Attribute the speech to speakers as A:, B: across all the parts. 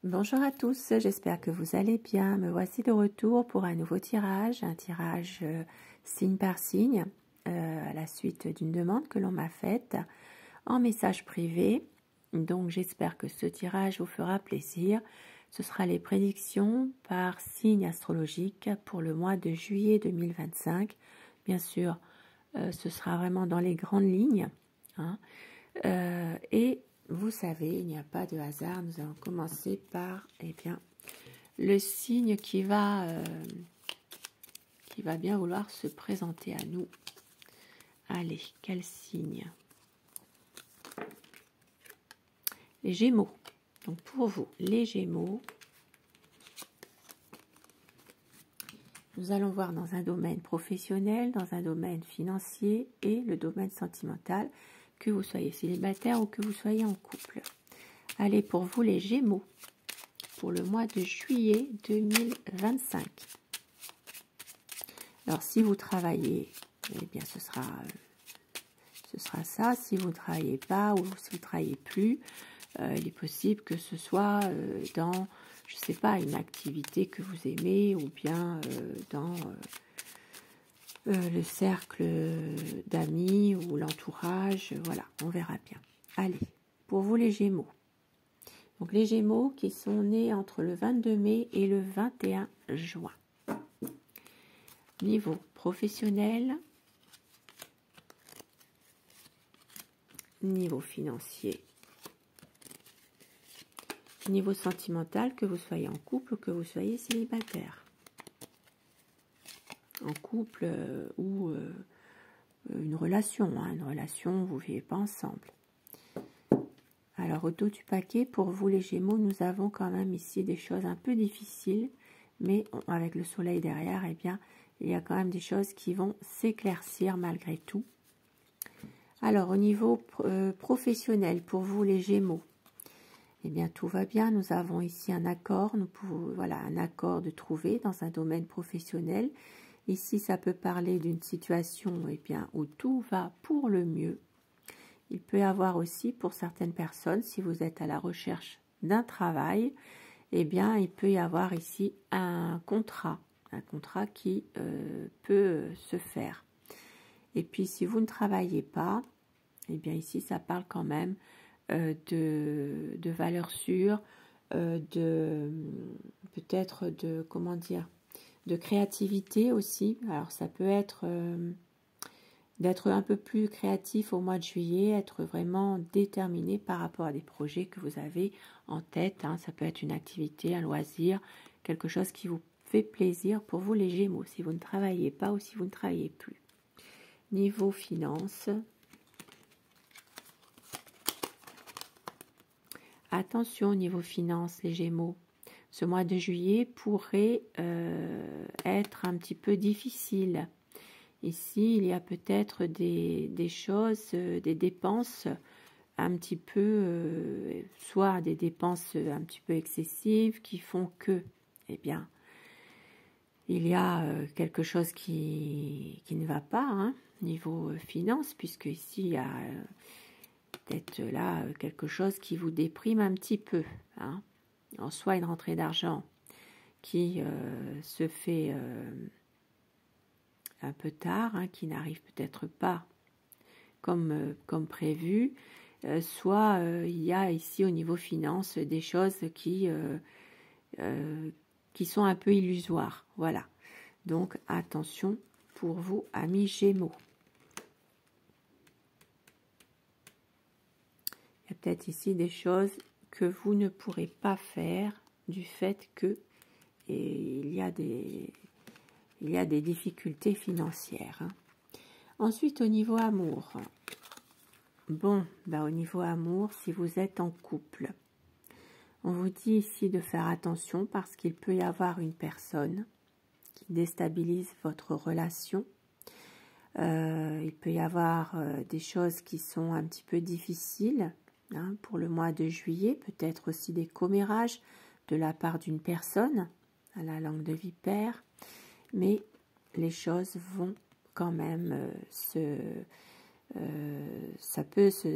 A: Bonjour à tous, j'espère que vous allez bien. Me voici de retour pour un nouveau tirage, un tirage signe par signe, à la suite d'une demande que l'on m'a faite en message privé. Donc j'espère que ce tirage vous fera plaisir. Ce sera les prédictions par signe astrologique pour le mois de juillet 2025. Bien sûr, ce sera vraiment dans les grandes lignes, hein. Et vous savez, il n'y a pas de hasard. Nous allons commencer par le signe qui va bien vouloir se présenter à nous. Allez, quel signe? Les Gémeaux. Donc pour vous, les Gémeaux, nous allons voir dans un domaine professionnel, dans un domaine financier et le domaine sentimental, que vous soyez célibataire ou que vous soyez en couple. Allez, pour vous les Gémeaux, pour le mois de juillet 2025. Alors si vous travaillez, eh bien ce sera ça. Si vous ne travaillez pas ou si vous ne travaillez plus, il est possible que ce soit dans, je ne sais pas, une activité que vous aimez ou bien dans le cercle d'amis ou l'entourage. Voilà, on verra bien. Allez, pour vous les Gémeaux. Donc les Gémeaux qui sont nés entre le 22 mai et le 21 juin. Niveau professionnel, niveau financier, niveau sentimental, que vous soyez en couple ou que vous soyez célibataire. En couple ou une relation, hein, une relation, vous ne vivez pas ensemble. Alors au dos du paquet, pour vous les Gémeaux, nous avons quand même ici des choses un peu difficiles, mais avec le soleil derrière, eh bien, il y a quand même des choses qui vont s'éclaircir malgré tout. Alors au niveau professionnel, pour vous les Gémeaux, eh bien tout va bien. Nous avons ici un accord, voilà, un accord de trouver dans un domaine professionnel. Ici, ça peut parler d'une situation où tout va pour le mieux. Il peut y avoir aussi, pour certaines personnes, si vous êtes à la recherche d'un travail, eh bien, il peut y avoir ici un contrat qui peut se faire. Et puis, si vous ne travaillez pas, eh bien, ici, ça parle quand même de valeurs sûres, peut-être de créativité aussi. Alors, ça peut être d'être un peu plus créatif au mois de juillet, être vraiment déterminé par rapport à des projets que vous avez en tête, hein. Ça peut être une activité, un loisir, quelque chose qui vous fait plaisir pour vous les Gémeaux, si vous ne travaillez pas ou si vous ne travaillez plus. Niveau finance, attention au niveau finance les Gémeaux. Ce mois de juillet pourrait être un petit peu difficile. Ici, il y a peut-être des choses, des dépenses un petit peu, soit des dépenses un petit peu excessives qui font que, eh bien, il y a quelque chose qui ne va pas, hein, niveau finance, puisque ici, il y a peut-être là quelque chose qui vous déprime un petit peu, hein. En soit une rentrée d'argent qui se fait un peu tard, hein, qui n'arrive peut-être pas comme prévu, soit il y a ici au niveau finance des choses qui sont un peu illusoires. Voilà. Donc attention pour vous, amis Gémeaux. Il y a peut-être ici des choses que vous ne pourrez pas faire du fait que il y a des difficultés financières, hein. Ensuite, au niveau amour. Bon, au niveau amour, si vous êtes en couple, on vous dit ici de faire attention parce qu'il peut y avoir une personne qui déstabilise votre relation. Il peut y avoir des choses qui sont un petit peu difficiles, hein, pour le mois de juillet, peut-être aussi des commérages de la part d'une personne à la langue de vipère, mais les choses vont quand même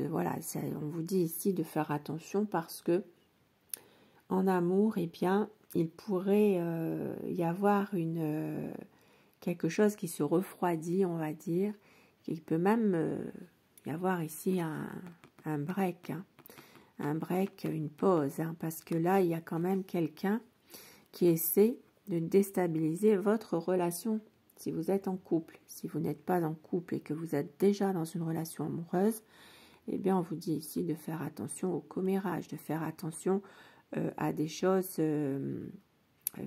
A: voilà, on vous dit ici de faire attention parce que en amour, eh bien, il pourrait y avoir quelque chose qui se refroidit, on va dire. Il peut même y avoir ici un break, hein. Un break, une pause, hein, parce que là, il y a quand même quelqu'un qui essaie de déstabiliser votre relation. Si vous êtes en couple, si vous n'êtes pas en couple et que vous êtes déjà dans une relation amoureuse, eh bien, on vous dit ici de faire attention au commérage, de faire attention à des choses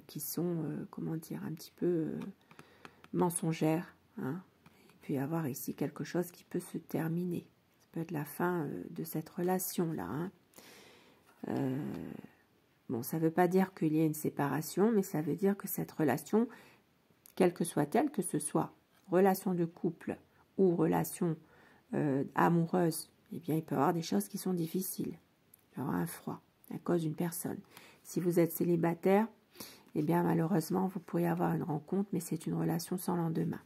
A: qui sont, comment dire, un petit peu mensongères, hein. Il peut y avoir ici quelque chose qui peut se terminer. Ça peut être la fin de cette relation-là, hein. Bon, ça ne veut pas dire qu'il y ait une séparation, mais ça veut dire que cette relation, quelle que soit-elle, que ce soit relation de couple ou relation amoureuse, eh bien, il peut y avoir des choses qui sont difficiles. Il y aura un froid à cause d'une personne. Si vous êtes célibataire, eh bien, malheureusement, vous pourriez avoir une rencontre, mais c'est une relation sans lendemain.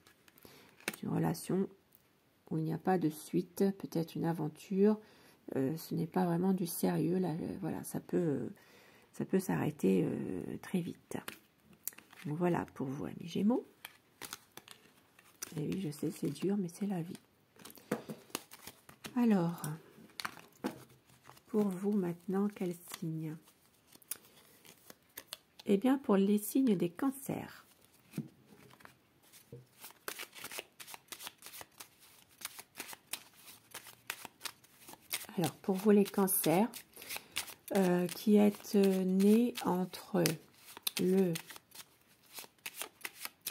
A: C'est une relation où il n'y a pas de suite, peut-être une aventure. Ce n'est pas vraiment du sérieux. Là, voilà, ça peut s'arrêter très vite. Donc voilà pour vous, amis Gémeaux. Et oui, je sais, c'est dur, mais c'est la vie. Alors, pour vous maintenant, quel signe? Eh bien, pour les signes des cancers. Alors, pour vous les cancers, qui êtes nés entre le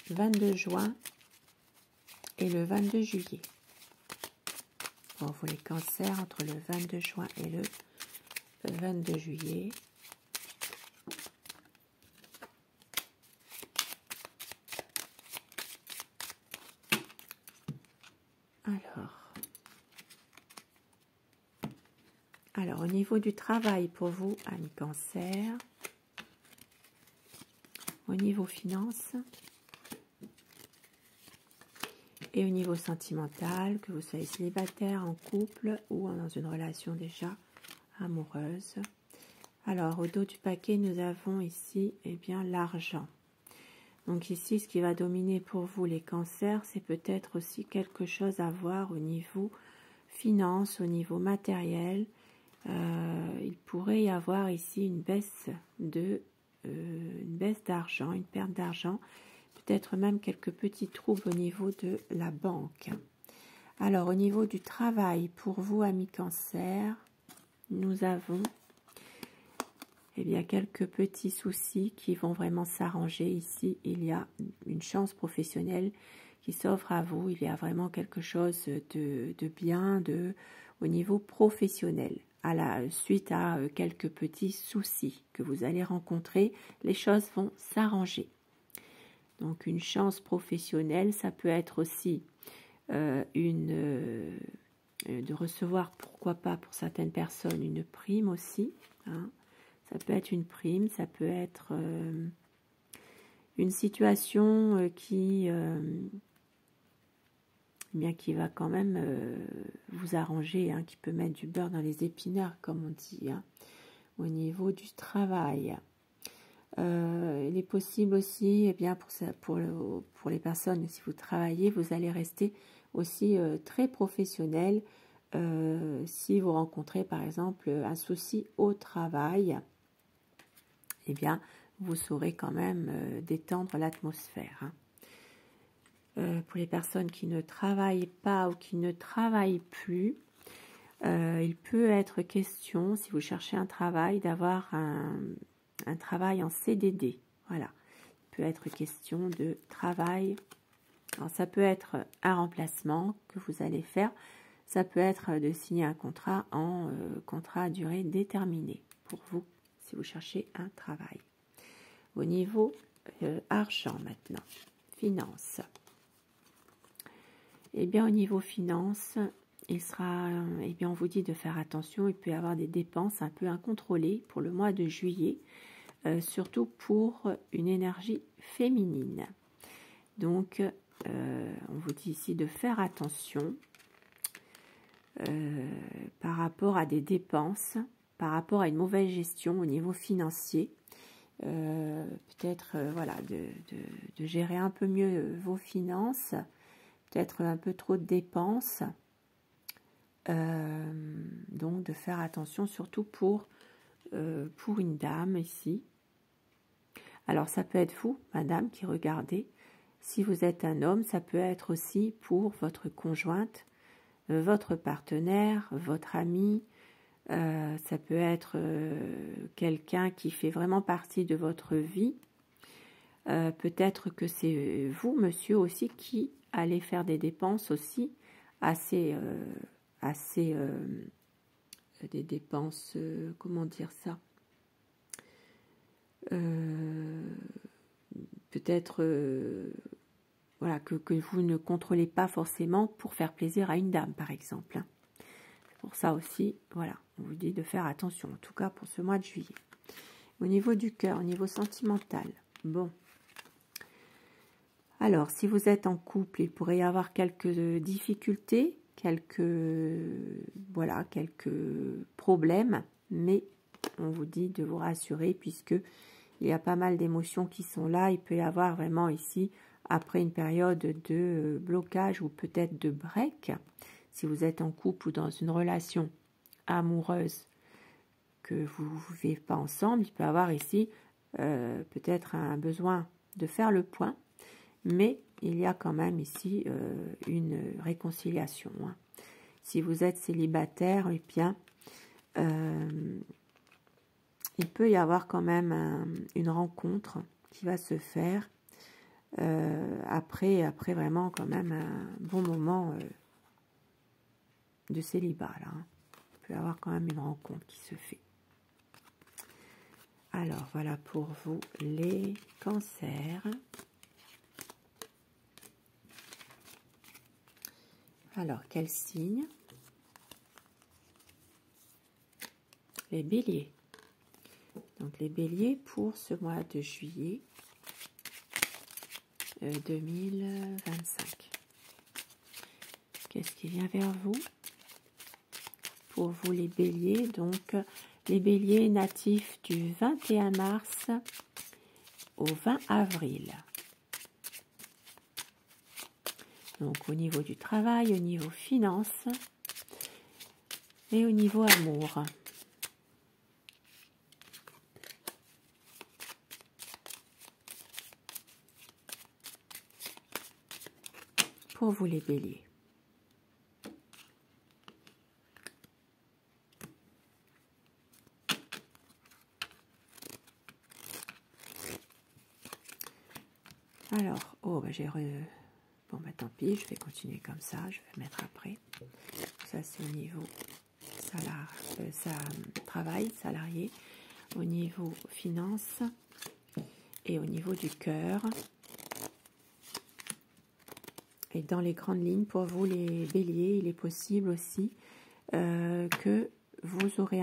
A: 22 juin et le 22 juillet. Pour vous les cancers, entre le 22 juin et le 22 juillet. Alors, au niveau du travail pour vous, amis Cancer, au niveau finance et au niveau sentimental, que vous soyez célibataire, en couple ou dans une relation déjà amoureuse. Alors, au dos du paquet, nous avons ici, eh bien, l'argent. Donc ici, ce qui va dominer pour vous les cancers, c'est peut-être aussi quelque chose à voir au niveau finance, au niveau matériel. Il pourrait y avoir ici une baisse d'argent, une perte d'argent, peut-être même quelques petits troubles au niveau de la banque. Alors, au niveau du travail, pour vous, amis Cancer, nous avons eh bien, quelques petits soucis qui vont vraiment s'arranger ici. Il y a une chance professionnelle qui s'offre à vous. Il y a vraiment quelque chose de bien au niveau professionnel. Suite à quelques petits soucis que vous allez rencontrer, les choses vont s'arranger. Donc une chance professionnelle, ça peut être aussi de recevoir, pourquoi pas pour certaines personnes, une prime aussi, hein. Ça peut être une prime, ça peut être une situation qui va quand même vous arranger, hein, qui peut mettre du beurre dans les épinards, comme on dit, hein, au niveau du travail. Il est possible aussi, eh bien, pour les personnes, si vous travaillez, vous allez rester aussi très professionnel. Si vous rencontrez, par exemple, un souci au travail, eh bien, vous saurez quand même détendre l'atmosphère, hein. Pour les personnes qui ne travaillent pas ou qui ne travaillent plus, il peut être question, si vous cherchez un travail, d'avoir un travail en CDD. Voilà, il peut être question de travail. Alors, ça peut être un remplacement que vous allez faire. Ça peut être de signer un contrat en contrat à durée déterminée pour vous, si vous cherchez un travail. Au niveau argent maintenant, finance. Eh bien, au niveau finance, il sera, eh bien, on vous dit de faire attention. Il peut y avoir des dépenses un peu incontrôlées pour le mois de juillet, surtout pour une énergie féminine. Donc, on vous dit ici de faire attention par rapport à des dépenses par rapport à une mauvaise gestion au niveau financier. Peut-être voilà, de gérer un peu mieux vos finances, peut-être un peu trop de dépenses. Donc de faire attention surtout pour une dame ici. Alors ça peut être vous, madame, qui regardez. Si vous êtes un homme, ça peut être aussi pour votre conjointe, votre partenaire, votre ami. Ça peut être quelqu'un qui fait vraiment partie de votre vie. Peut-être que c'est vous, monsieur, aussi, qui allez faire des dépenses aussi assez des dépenses, comment dire ça, peut-être voilà, que vous ne contrôlez pas forcément pour faire plaisir à une dame, par exemple. Pour ça aussi, voilà, on vous dit de faire attention, en tout cas pour ce mois de juillet. Au niveau du cœur, au niveau sentimental, bon. Alors, si vous êtes en couple, il pourrait y avoir quelques difficultés, quelques problèmes, mais on vous dit de vous rassurer puisque il y a pas mal d'émotions qui sont là. Il peut y avoir vraiment ici, après une période de blocage ou peut-être de break, si vous êtes en couple ou dans une relation amoureuse que vous ne vivez pas ensemble, il peut y avoir ici peut-être un besoin de faire le point, mais il y a quand même ici une réconciliation. Hein. Si vous êtes célibataire, eh bien, il peut y avoir quand même une rencontre qui va se faire après vraiment quand même un bon moment de célibat. Là, hein. Il peut y avoir quand même une rencontre qui se fait. Alors, voilà pour vous les cancers. Alors, quel signe? Les béliers. Donc, les béliers pour ce mois de juillet 2025. Qu'est-ce qui vient vers vous? Pour vous, les béliers, donc, les béliers natifs du 21 mars au 20 avril. Donc, au niveau du travail, au niveau finance et au niveau amour. Pour vous, les béliers. Alors, oh, bah, bon, bah, tant pis, je vais continuer comme ça, je vais mettre après. Ça, c'est au niveau travail, salarié, au niveau finance et au niveau du cœur. Et dans les grandes lignes, pour vous, les béliers, il est possible aussi que vous aurez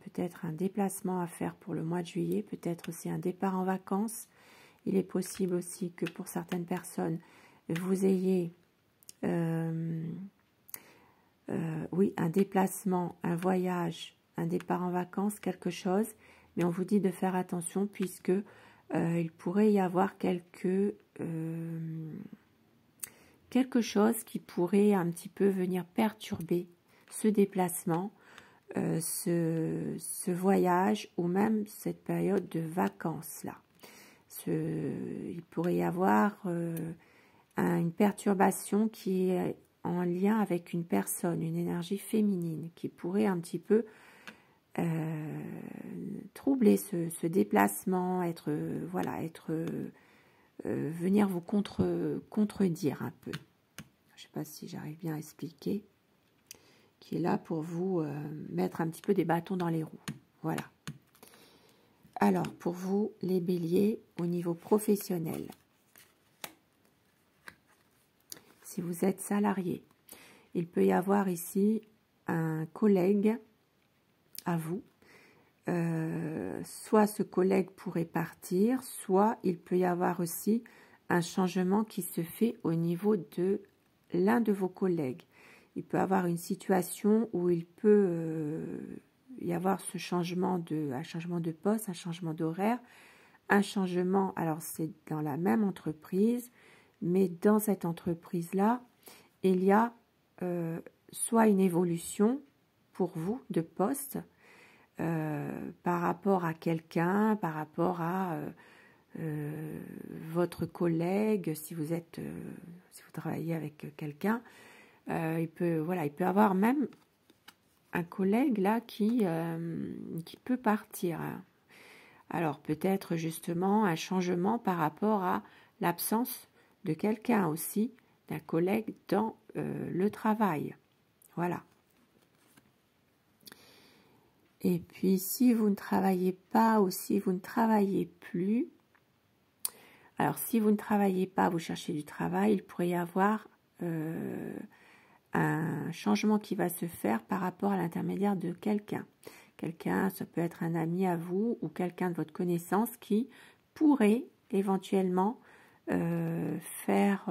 A: peut-être un déplacement à faire pour le mois de juillet, peut-être aussi un départ en vacances. Il est possible aussi que pour certaines personnes, vous ayez oui, un déplacement, un voyage, un départ en vacances, quelque chose. Mais on vous dit de faire attention puisque il pourrait y avoir quelque chose qui pourrait un petit peu venir perturber ce déplacement, ce voyage ou même cette période de vacances-là. Il pourrait y avoir une perturbation qui est en lien avec une personne, une énergie féminine qui pourrait un petit peu troubler ce déplacement, venir vous contredire un peu. Je ne sais pas si j'arrive bien à expliquer, qui est là pour vous mettre un petit peu des bâtons dans les roues. Voilà. Alors, pour vous, les béliers, au niveau professionnel, si vous êtes salarié, il peut y avoir ici un collègue à vous. Soit ce collègue pourrait partir, soit il peut y avoir aussi un changement qui se fait au niveau de l'un de vos collègues. Il peut y avoir une situation où il peut y avoir un changement de poste, un changement d'horaire, un changement, alors c'est dans la même entreprise, mais dans cette entreprise-là, il y a soit une évolution pour vous de poste par rapport à quelqu'un, par rapport à votre collègue, si vous travaillez avec quelqu'un, il peut avoir même un collègue là qui peut partir. Alors peut-être justement un changement par rapport à l'absence de quelqu'un aussi, d'un collègue dans le travail. Voilà. Et puis si vous ne travaillez pas ou si vous ne travaillez plus, alors si vous ne travaillez pas, vous cherchez du travail, il pourrait y avoir un changement qui va se faire par rapport à l'intermédiaire de quelqu'un. Quelqu'un, ça peut être un ami à vous ou quelqu'un de votre connaissance qui pourrait éventuellement vous faire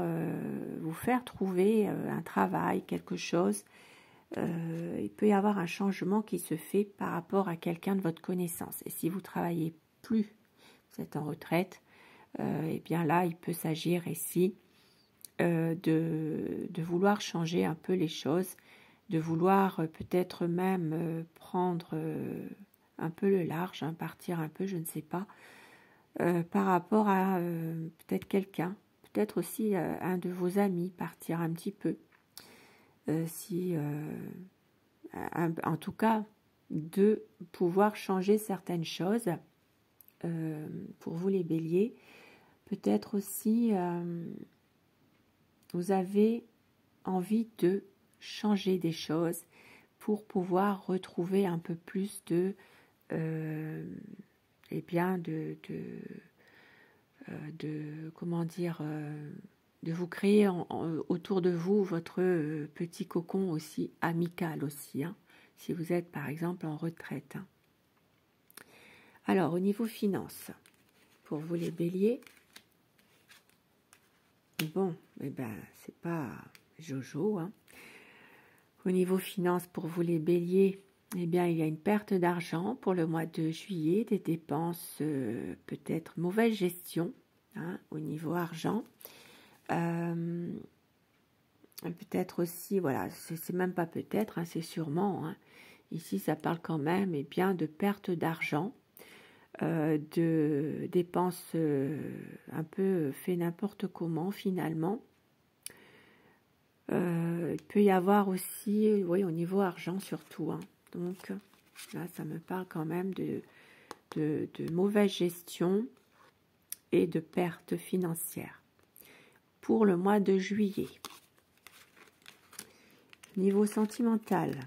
A: trouver un travail, quelque chose. Il peut y avoir un changement qui se fait par rapport à quelqu'un de votre connaissance. Et si vous ne travaillez plus, vous êtes en retraite, et bien là, il peut s'agir ici de vouloir changer un peu les choses, de vouloir peut-être même prendre un peu le large, hein, partir un peu, je ne sais pas, par rapport à peut-être quelqu'un, peut-être aussi un de vos amis, partir un petit peu. En tout cas, de pouvoir changer certaines choses pour vous les béliers. Peut-être aussi, vous avez envie de changer des choses pour pouvoir retrouver un peu plus de comment dire, de vous créer autour de vous votre petit cocon aussi amical aussi, hein, si vous êtes par exemple en retraite. Hein. Alors au niveau finance, pour vous les béliers, bon, eh ben c'est pas Jojo, hein. Au niveau finance, pour vous les béliers, eh bien, il y a une perte d'argent pour le mois de juillet, des dépenses, peut-être mauvaise gestion, hein, au niveau argent. Peut-être aussi, voilà, c'est même pas peut-être, hein, c'est sûrement. Hein. Ici, ça parle quand même eh bien, de perte d'argent, de dépenses un peu fait n'importe comment finalement. Il peut y avoir aussi, oui, au niveau argent surtout. Hein. Donc là, ça me parle quand même de mauvaise gestion et de pertes financières pour le mois de juillet. Niveau sentimental.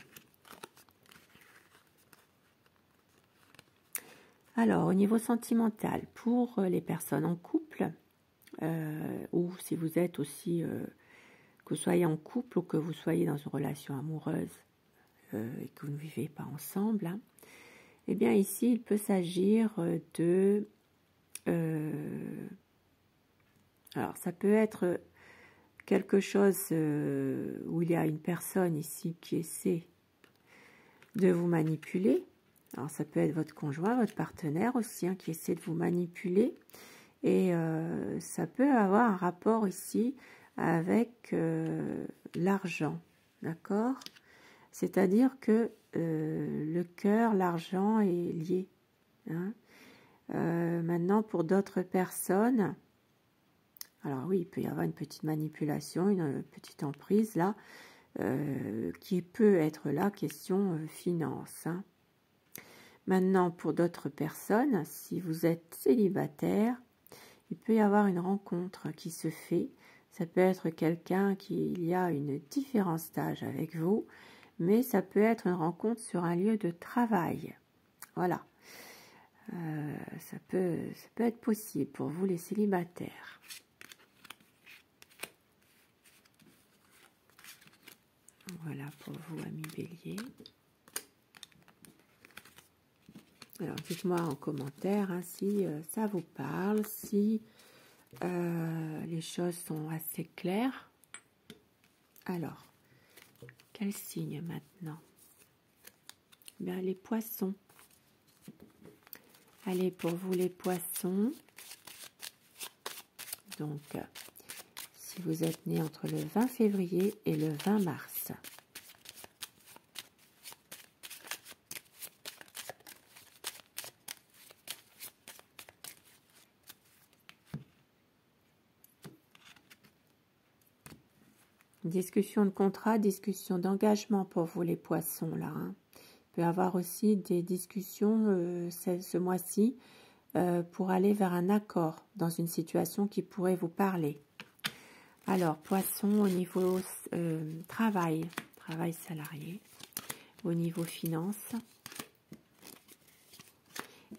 A: Alors, au niveau sentimental, pour les personnes en couple, ou si vous êtes aussi, que vous soyez en couple ou que vous soyez dans une relation amoureuse et que vous ne vivez pas ensemble, hein, eh bien ici, il peut s'agir de... alors, ça peut être quelque chose où il y a une personne ici qui essaie de vous manipuler. Alors, ça peut être votre conjoint, votre partenaire aussi, hein, qui essaie de vous manipuler. Et ça peut avoir un rapport ici avec l'argent, d'accord? C'est-à-dire que le cœur, l'argent est lié. Hein. Maintenant, pour d'autres personnes, alors oui, il peut y avoir une petite manipulation, une petite emprise là, qui peut être là, question finance. Hein. Maintenant, pour d'autres personnes, si vous êtes célibataire, il peut y avoir une rencontre qui se fait. Ça peut être quelqu'un qui a une différence d'âge avec vous, mais ça peut être une rencontre sur un lieu de travail. Voilà. Ça peut être possible pour vous les célibataires. Voilà pour vous, amis béliers. Alors, dites-moi en commentaire hein, si ça vous parle, si les choses sont assez claires. Alors, quel signe maintenant? Bien, les poissons. Allez, pour vous les poissons, donc si vous êtes né entre le 20 février et le 20 mars. Discussion de contrat, discussion d'engagement pour vous les poissons là. Il peut y avoir aussi des discussions ce mois-ci pour aller vers un accord dans une situation qui pourrait vous parler. Alors, poisson au niveau travail salarié, au niveau finance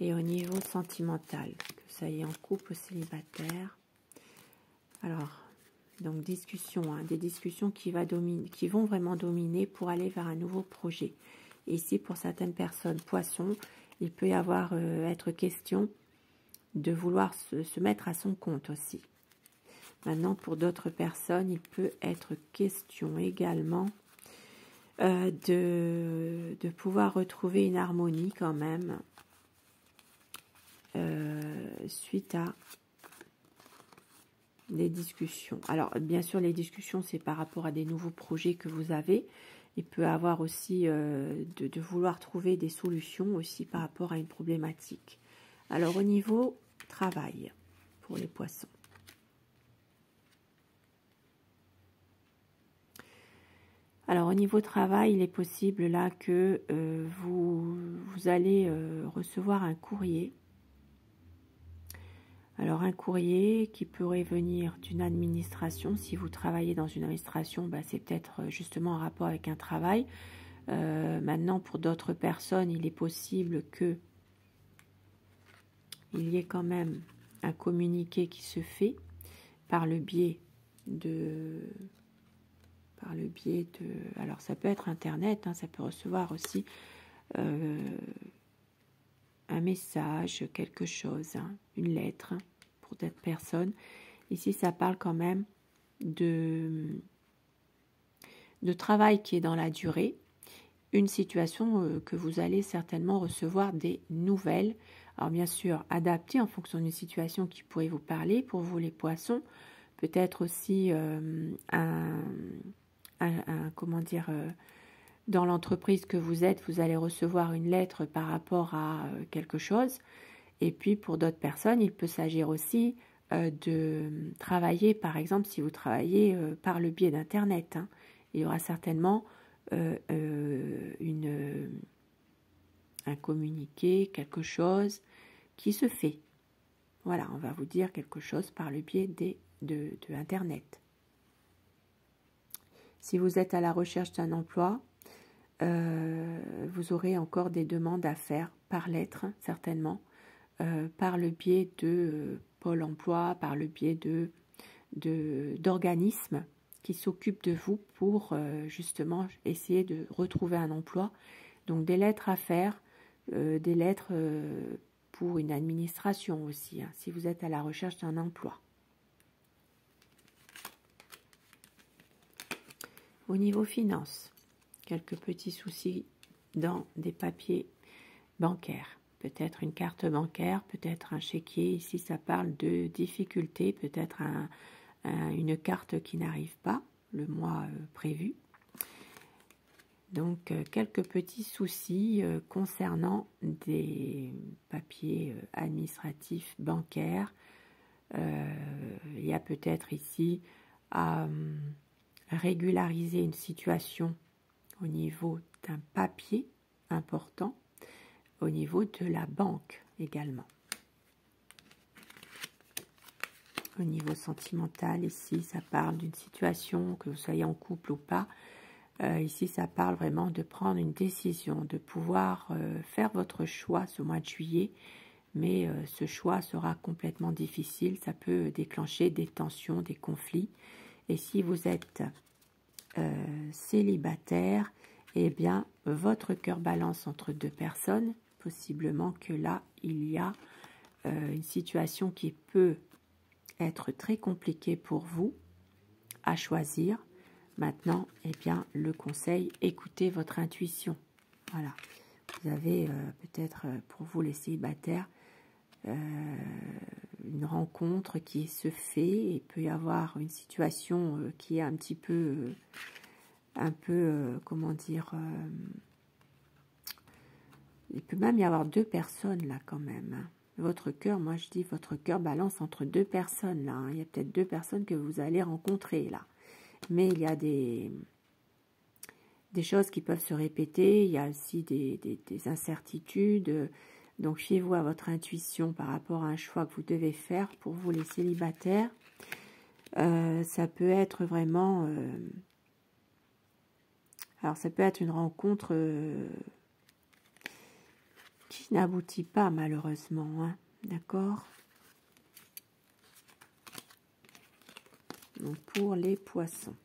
A: et au niveau sentimental, que ça y est en couple ou célibataire. Alors, donc discussion, des discussions qui vont vraiment dominer pour aller vers un nouveau projet. Et ici, pour certaines personnes, poisson, il peut y avoir être question de vouloir se mettre à son compte aussi. Maintenant, pour d'autres personnes, il peut être question également de pouvoir retrouver une harmonie quand même suite à des discussions. Alors, bien sûr, les discussions, c'est par rapport à des nouveaux projets que vous avez. Il peut y avoir aussi de vouloir trouver des solutions aussi par rapport à une problématique. Alors, au niveau travail, pour les poissons. Alors, au niveau travail, il est possible là que vous allez recevoir un courrier. Alors, un courrier qui pourrait venir d'une administration. Si vous travaillez dans une administration, c'est peut-être justement en rapport avec un travail. Maintenant, pour d'autres personnes, il est possible que il y ait quand même un communiqué qui se fait par le biais de... alors, ça peut être Internet, ça peut recevoir aussi un message, quelque chose, une lettre pour d'autres personnes. Ici, ça parle quand même de travail qui est dans la durée, une situation que vous allez certainement recevoir des nouvelles. Alors, bien sûr, adaptées en fonction d'une situation qui pourrait vous parler pour vous les poissons. Peut-être aussi comment dire, dans l'entreprise que vous êtes, vous allez recevoir une lettre par rapport à quelque chose. Et puis, pour d'autres personnes, il peut s'agir aussi de travailler, par exemple, si vous travaillez par le biais d'Internet. Il y aura certainement un communiqué, quelque chose qui se fait. Voilà, on va vous dire quelque chose par le biais de Internet. Si vous êtes à la recherche d'un emploi, vous aurez encore des demandes à faire par lettre, certainement, par le biais de Pôle emploi, par le biais d'organismes qui s'occupent de vous pour justement essayer de retrouver un emploi. Donc des lettres à faire, des lettres pour une administration aussi, si vous êtes à la recherche d'un emploi. Au niveau finance, quelques petits soucis dans des papiers bancaires. Peut-être une carte bancaire, peut-être un chéquier. Ici, ça parle de difficultés, peut-être une carte qui n'arrive pas le mois prévu. Donc, quelques petits soucis concernant des papiers administratifs bancaires. Il y a peut-être ici à régulariser une situation au niveau d'un papier important, au niveau de la banque également. Au niveau sentimental, ici, ça parle d'une situation, que vous soyez en couple ou pas. Ici, ça parle vraiment de prendre une décision, de pouvoir faire votre choix ce mois de juillet, mais ce choix sera complètement difficile. Ça peut déclencher des tensions, des conflits. Et si vous êtes célibataire, eh bien, votre cœur balance entre deux personnes. Possiblement que là, il y a une situation qui peut être très compliquée pour vous à choisir. Maintenant, eh bien, le conseil, écoutez votre intuition. Voilà. Vous avez peut-être pour vous les célibataires une rencontre qui se fait. Il peut y avoir une situation qui est un petit peu, comment dire, il peut même y avoir deux personnes là quand même. Hein. Votre cœur, moi je dis, votre cœur balance entre deux personnes là. Hein. Il y a peut-être deux personnes que vous allez rencontrer là. Mais il y a des choses qui peuvent se répéter. Il y a aussi des incertitudes. Donc, fiez-vous à votre intuition par rapport à un choix que vous devez faire pour vous les célibataires. Ça peut être vraiment... alors, ça peut être une rencontre qui n'aboutit pas, malheureusement. Hein, d'accord? Donc, pour les poissons.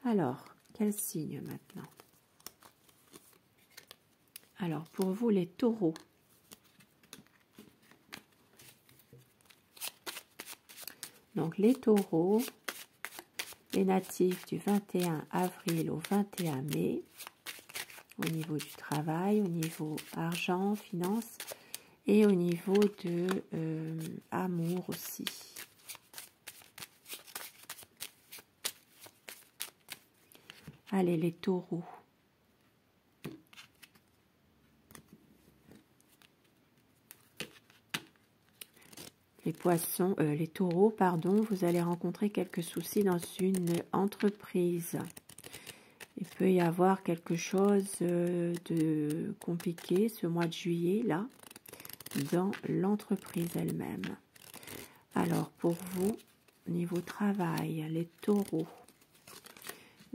A: Alors, quel signe maintenant? Alors, pour vous, les taureaux. Donc, les taureaux, les natifs du 21 avril au 21 mai, au niveau du travail, au niveau argent, finance, et au niveau de amour aussi. Allez, les taureaux. Les poissons, les taureaux, pardon, vous allez rencontrer quelques soucis dans une entreprise. Il peut y avoir quelque chose de compliqué ce mois de juillet, là, dans l'entreprise elle-même. Alors, pour vous, niveau travail, les taureaux,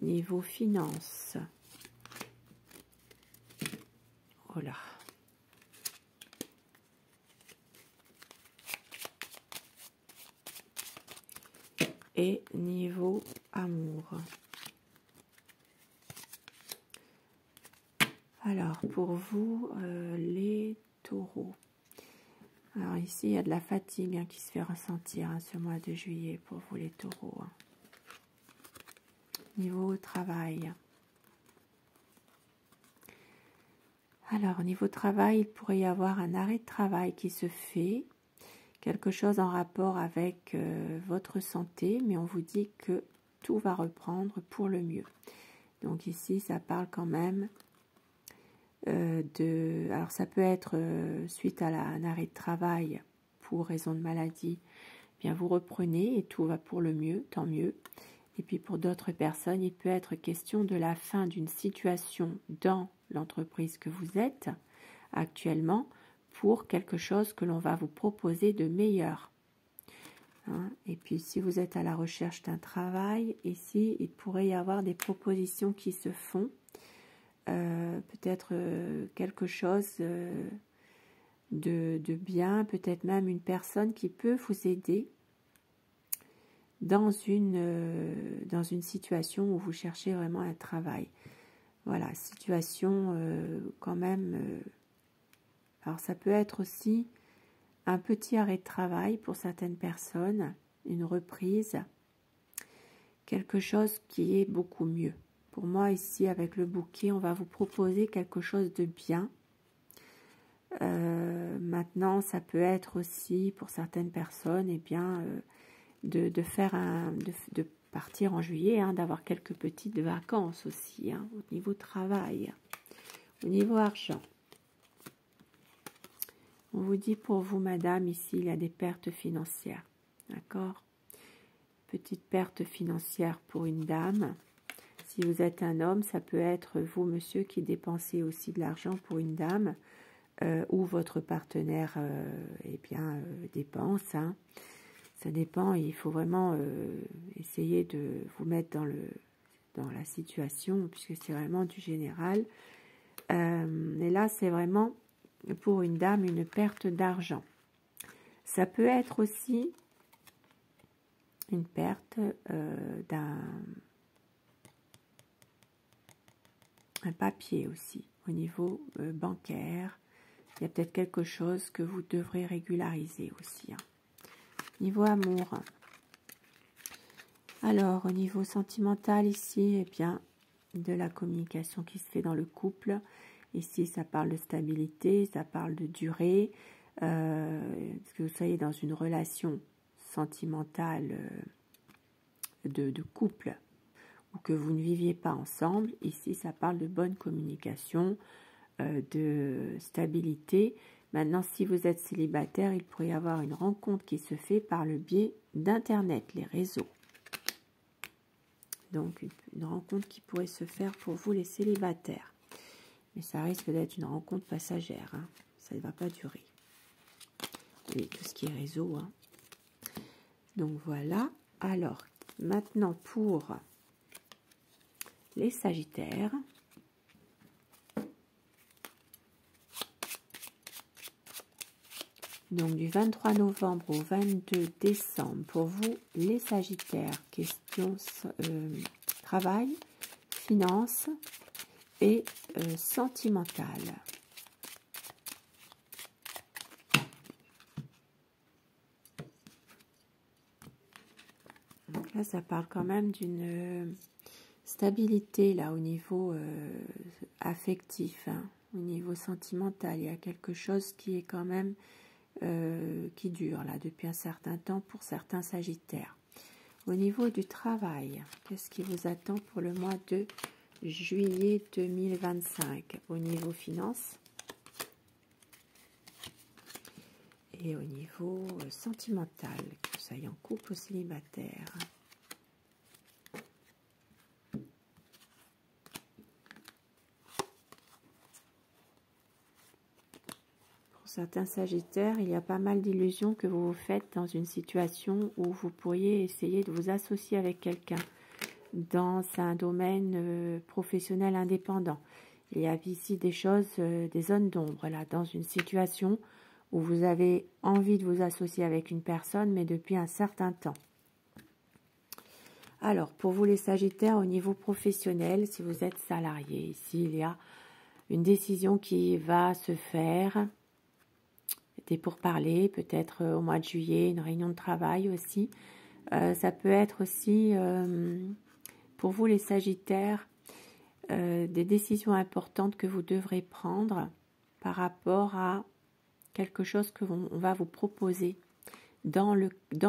A: niveau finance, voilà. Et niveau amour. Alors, pour vous, les taureaux. Alors ici, il y a de la fatigue hein, qui se fait ressentir hein, ce mois de juillet pour vous les taureaux. Hein. Niveau travail. Alors, au niveau travail, il pourrait y avoir un arrêt de travail qui se fait. Quelque chose en rapport avec votre santé, mais on vous dit que tout va reprendre pour le mieux. Donc ici, ça parle quand même alors ça peut être suite à un arrêt de travail pour raison de maladie, bien vous reprenez et tout va pour le mieux, tant mieux. Et puis pour d'autres personnes, il peut être question de la fin d'une situation dans l'entreprise que vous êtes actuellement pour quelque chose que l'on va vous proposer de meilleur. Hein? Et puis si vous êtes à la recherche d'un travail, ici il pourrait y avoir des propositions qui se font. Peut-être quelque chose de bien, peut-être même une personne qui peut vous aider dans une situation où vous cherchez vraiment un travail. Voilà, situation quand même... alors ça peut être aussi un petit arrêt de travail pour certaines personnes, une reprise, quelque chose qui est beaucoup mieux. Pour moi, ici, avec le bouquet, on va vous proposer quelque chose de bien. Maintenant, ça peut être aussi, pour certaines personnes, eh bien, de partir en juillet, hein, d'avoir quelques petites vacances aussi, hein, au niveau travail, au niveau argent. On vous dit pour vous, madame, ici, il y a des pertes financières. D'accord? Petite perte financière pour une dame. Si vous êtes un homme, ça peut être vous, monsieur, qui dépensez aussi de l'argent pour une dame ou votre partenaire eh bien, dépense. Hein. Ça dépend, il faut vraiment essayer de vous mettre dans la situation, puisque c'est vraiment du général. Et là, c'est vraiment pour une dame une perte d'argent. Ça peut être aussi une perte un papier aussi, au niveau bancaire. Il y a peut-être quelque chose que vous devrez régulariser aussi. Hein. Niveau amour. Alors, au niveau sentimental ici, eh bien, de la communication qui se fait dans le couple. Ici, ça parle de stabilité, ça parle de durée, que vous soyez dans une relation sentimentale de couple ou que vous ne viviez pas ensemble. Ici, ça parle de bonne communication, de stabilité. Maintenant, si vous êtes célibataire, il pourrait y avoir une rencontre qui se fait par le biais d'Internet, les réseaux. Donc, une rencontre qui pourrait se faire pour vous, les célibataires. Mais ça risque d'être une rencontre passagère. Hein. Ça ne va pas durer. Et tout ce qui est réseau. Hein. Donc, voilà. Alors, maintenant, pour les Sagittaires. Donc, du 23 novembre au 22 décembre, pour vous, les Sagittaires, question travail, finance et sentimentale. Donc là, ça parle quand même d'une stabilité là au niveau affectif, hein, au niveau sentimental. Il y a quelque chose qui est quand même qui dure là depuis un certain temps pour certains Sagittaires. Au niveau du travail, qu'est-ce qui vous attend pour le mois de juillet 2025 au niveau finance et au niveau sentimental, que vous soyez en couple ou célibataire? Certains Sagittaires, il y a pas mal d'illusions que vous vous faites dans une situation où vous pourriez essayer de vous associer avec quelqu'un dans un domaine professionnel indépendant. Il y a ici des choses, des zones d'ombre, là, dans une situation où vous avez envie de vous associer avec une personne, mais depuis un certain temps. Alors, pour vous les Sagittaires, au niveau professionnel, si vous êtes salarié, ici, il y a une décision qui va se faire. Des pourparlers, peut-être au mois de juillet, une réunion de travail aussi. Ça peut être aussi, pour vous les Sagittaires, des décisions importantes que vous devrez prendre par rapport à quelque chose que on va vous proposer dans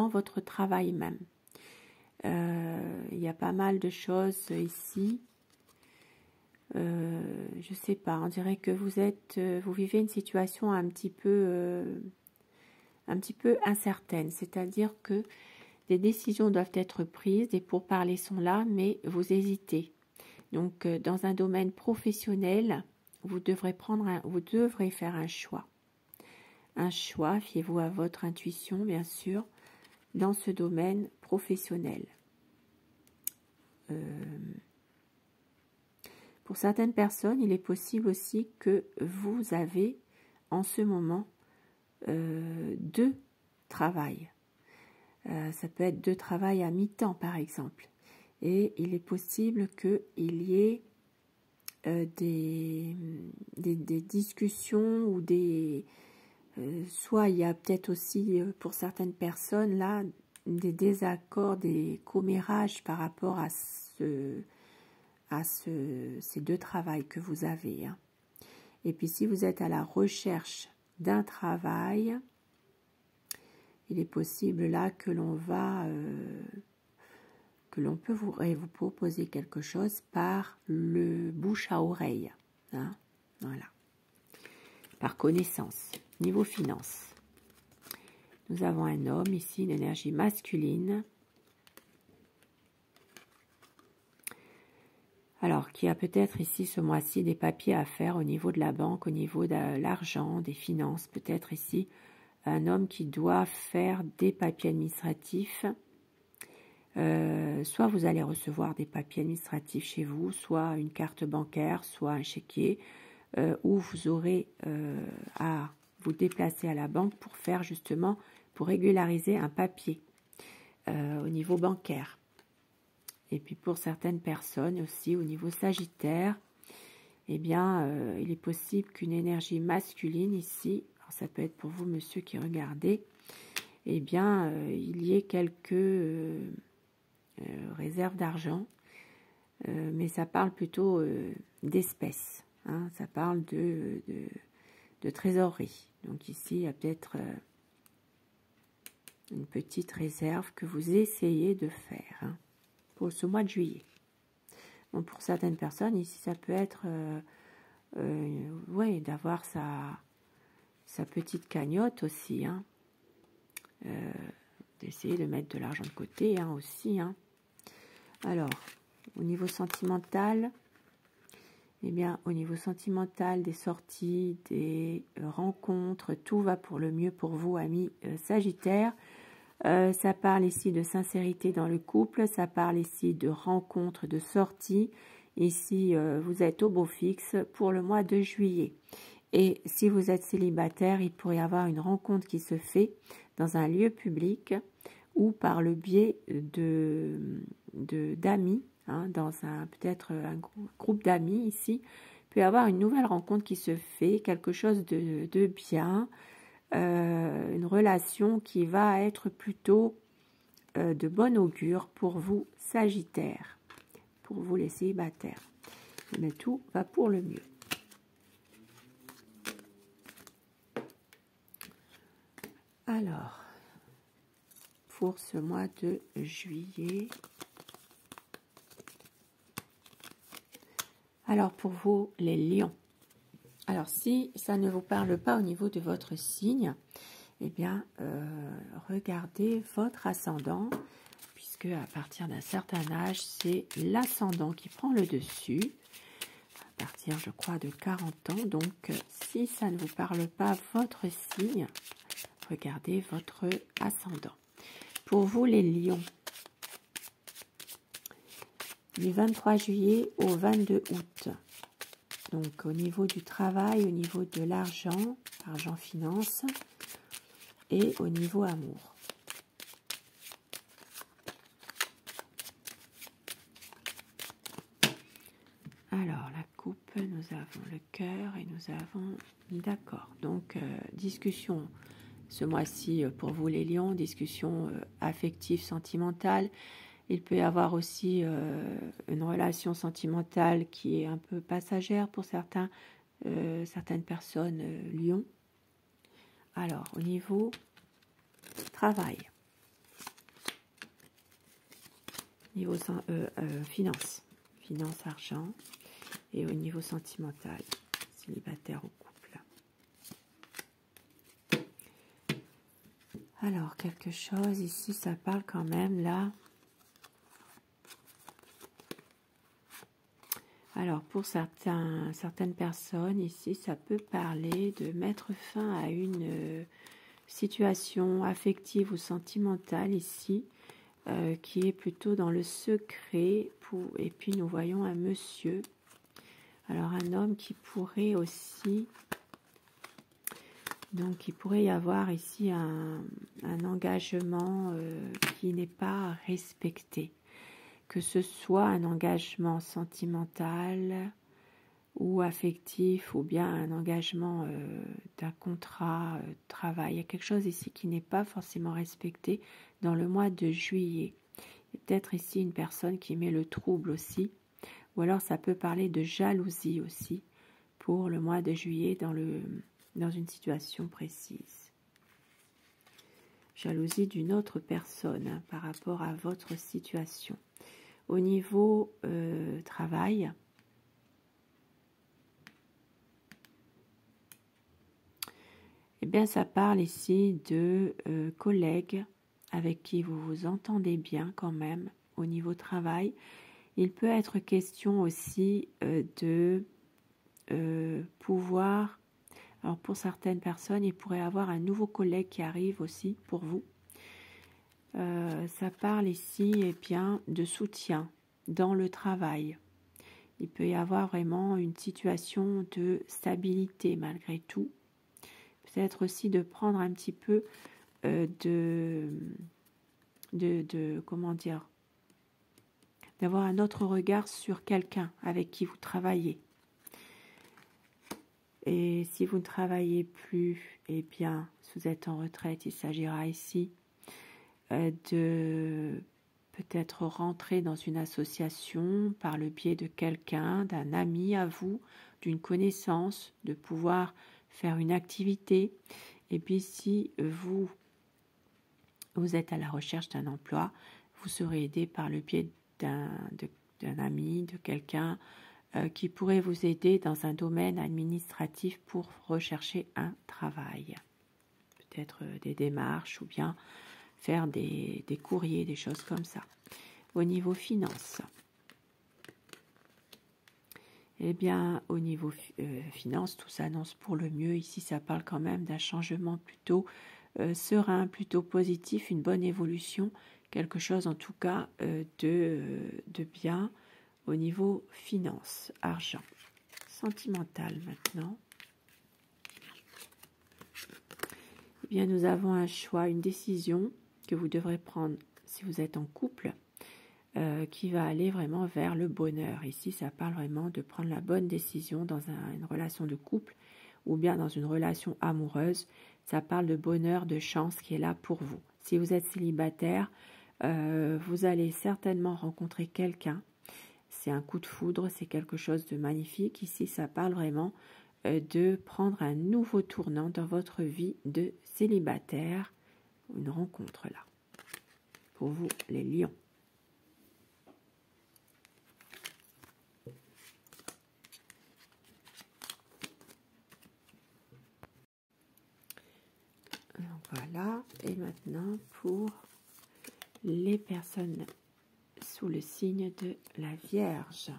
A: votre travail même. Il y a pas mal de choses ici. Je sais pas, on dirait que vous vivez une situation un petit peu incertaine, c'est-à-dire que des décisions doivent être prises, des pourparlers sont là, mais vous hésitez. Donc, dans un domaine professionnel, vous devrez faire un choix. Un choix, fiez-vous à votre intuition, bien sûr, dans ce domaine professionnel. Pour certaines personnes, il est possible aussi que vous avez en ce moment 2 travails. Ça peut être 2 travails à mi-temps, par exemple. Et il est possible qu'il y ait des discussions ou soit il y a peut-être aussi, pour certaines personnes, là, des désaccords, des commérages par rapport à ces 2 travails que vous avez. Hein. Et puis si vous êtes à la recherche d'un travail, il est possible là que l'on peut vous proposer quelque chose par le bouche à oreille. Hein. Voilà. Par connaissance. Niveau finance. Nous avons un homme ici, une énergie masculine. Alors, qui a peut-être ici ce mois-ci des papiers à faire au niveau de la banque, au niveau de l'argent, des finances. Peut-être ici un homme qui doit faire des papiers administratifs. Soit vous allez recevoir des papiers administratifs chez vous, soit une carte bancaire, soit un chéquier, où vous aurez à vous déplacer à la banque pour faire justement, pour régulariser un papier au niveau bancaire. Et puis pour certaines personnes aussi au niveau Sagittaire, eh bien, il est possible qu'une énergie masculine ici, alors ça peut être pour vous monsieur qui regardez, eh bien, il y ait quelques réserves d'argent mais ça parle plutôt d'espèces. Hein, ça parle de trésorerie. Donc ici, il y a peut-être une petite réserve que vous essayez de faire hein, pour ce mois de juillet. Bon, pour certaines personnes, ici, ça peut être ouais, d'avoir sa petite cagnotte aussi. Hein, d'essayer de mettre de l'argent de côté hein, aussi. Hein. Alors, au niveau sentimental, eh bien, au niveau sentimental, des sorties, des rencontres, tout va pour le mieux pour vous, amis Sagittaires. Ça parle ici de sincérité dans le couple, ça parle ici de rencontres, de sorties. Ici, vous êtes au beau fixe pour le mois de juillet. Et si vous êtes célibataire, il pourrait y avoir une rencontre qui se fait dans un lieu public ou par le biais d'amis, hein, dans peut-être un groupe d'amis ici. Il peut y avoir une nouvelle rencontre qui se fait, quelque chose de bien, une relation qui va être plutôt de bon augure pour vous, Sagittaires, pour vous les célibataires. Mais tout va pour le mieux. Alors, pour ce mois de juillet, alors pour vous les lions, alors si ça ne vous parle pas au niveau de votre signe, eh bien regardez votre ascendant, puisque à partir d'un certain âge, c'est l'ascendant qui prend le dessus, à partir je crois de 40 ans, donc si ça ne vous parle pas votre signe, regardez votre ascendant. Pour vous les lions, du 23 juillet au 22 août, donc au niveau du travail, au niveau de l'argent, argent-finance, et au niveau amour. Alors, la coupe, nous avons le cœur et nous avons... D'accord, donc discussion ce mois-ci pour vous les lions, discussion affective, sentimentale. Il peut y avoir aussi une relation sentimentale qui est un peu passagère pour certaines personnes lions. Alors, au niveau travail, niveau finance, argent, et au niveau sentimental, célibataire ou couple. Alors, quelque chose ici, ça parle quand même là. Alors, pour certaines personnes, ici, ça peut parler de mettre fin à une situation affective ou sentimentale, ici, qui est plutôt dans le secret. Et puis, nous voyons un monsieur, alors un homme qui pourrait aussi... Donc, il pourrait y avoir ici un engagement qui n'est pas respecté. Que ce soit un engagement sentimental ou affectif ou bien un engagement d'un contrat de travail. Il y a quelque chose ici qui n'est pas forcément respecté dans le mois de juillet. Il y a peut-être ici une personne qui met le trouble aussi. Ou alors ça peut parler de jalousie aussi pour le mois de juillet dans une situation précise. Jalousie d'une autre personne hein, par rapport à votre situation. Au niveau travail, eh bien ça parle ici de collègues avec qui vous vous entendez bien quand même au niveau travail. Il peut être question aussi de pouvoir... Alors pour certaines personnes, il pourrait y avoir un nouveau collègue qui arrive aussi pour vous. Ça parle ici eh bien, de soutien dans le travail. Il peut y avoir vraiment une situation de stabilité malgré tout. Peut-être aussi de prendre un petit peu comment dire, d'avoir un autre regard sur quelqu'un avec qui vous travaillez. Et si vous ne travaillez plus, eh bien, si vous êtes en retraite, il s'agira ici de peut-être rentrer dans une association par le biais de quelqu'un, d'un ami à vous, d'une connaissance, de pouvoir faire une activité. Et puis si vous êtes à la recherche d'un emploi, vous serez aidé par le biais d'un ami, de quelqu'un qui pourrait vous aider dans un domaine administratif pour rechercher un travail. Peut-être des démarches ou bien faire des courriers, des choses comme ça. Au niveau finance, eh bien, au niveau finance, tout s'annonce pour le mieux. Ici, ça parle quand même d'un changement plutôt serein, plutôt positif, une bonne évolution, quelque chose en tout cas de bien au niveau finance, argent. Sentimental maintenant. Eh bien, nous avons un choix, une décision que vous devrez prendre si vous êtes en couple, qui va aller vraiment vers le bonheur. Ici, ça parle vraiment de prendre la bonne décision dans une relation de couple ou bien dans une relation amoureuse. Ça parle de bonheur, de chance qui est là pour vous. Si vous êtes célibataire, vous allez certainement rencontrer quelqu'un. C'est un coup de foudre, c'est quelque chose de magnifique. Ici, ça parle vraiment de prendre un nouveau tournant dans votre vie de célibataire. Une rencontre là. Pour vous, les lions. Voilà, et maintenant pour les personnes sous le signe de la Vierge.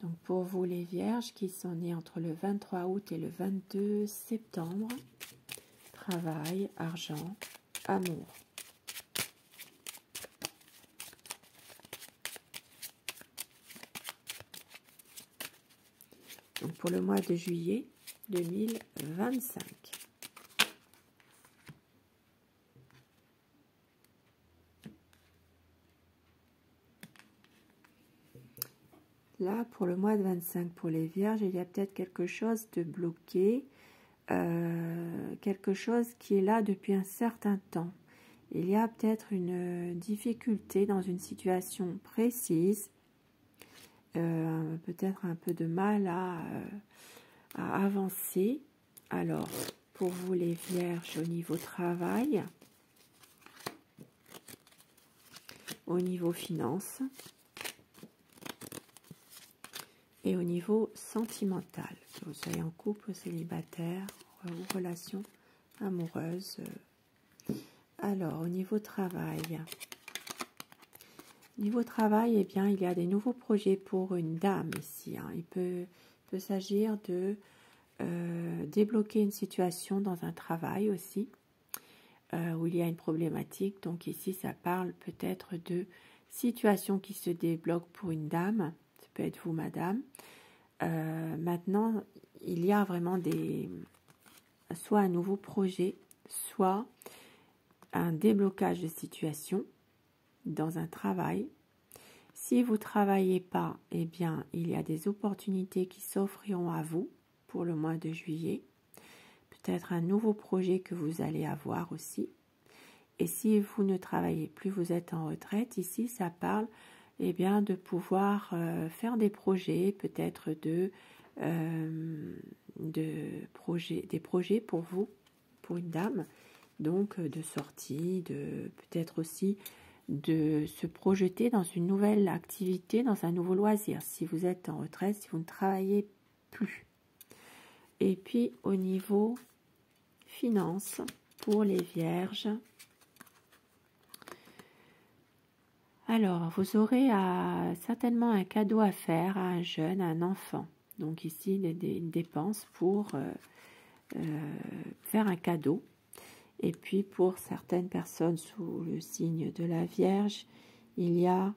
A: Donc pour vous les Vierges qui sont nées entre le 23 août et le 22 septembre, travail, argent, amour. Donc pour le mois de juillet 2025. Là, pour le mois de 25, pour les Vierges, il y a peut-être quelque chose de bloqué, quelque chose qui est là depuis un certain temps. Il y a peut-être une difficulté dans une situation précise, peut-être un peu de mal à avancer. Alors, pour vous les Vierges, au niveau travail, au niveau finance, et au niveau sentimental, que vous soyez en couple, célibataire ou relation amoureuse. Alors, au niveau travail, eh bien, il y a des nouveaux projets pour une dame ici. Hein. Il peut s'agir de débloquer une situation dans un travail aussi, où il y a une problématique. Donc ici, ça parle peut-être de situation qui se débloque pour une dame. Ça peut être vous, madame. Maintenant, il y a vraiment soit un nouveau projet, soit un déblocage de situation dans un travail. Si vous ne travaillez pas, eh bien, il y a des opportunités qui s'offriront à vous pour le mois de juillet. Peut-être un nouveau projet que vous allez avoir aussi. Et si vous ne travaillez plus, vous êtes en retraite, ici, ça parle eh bien, de pouvoir faire des projets, peut-être des projets pour vous, pour une dame, donc de sortie, peut-être aussi de se projeter dans une nouvelle activité, dans un nouveau loisir, si vous êtes en retraite, si vous ne travaillez plus. Et puis au niveau finance, pour les Vierges, alors, vous aurez certainement un cadeau à faire à un jeune, à un enfant. Donc ici, des dépenses pour faire un cadeau. Et puis, pour certaines personnes sous le signe de la Vierge, il y a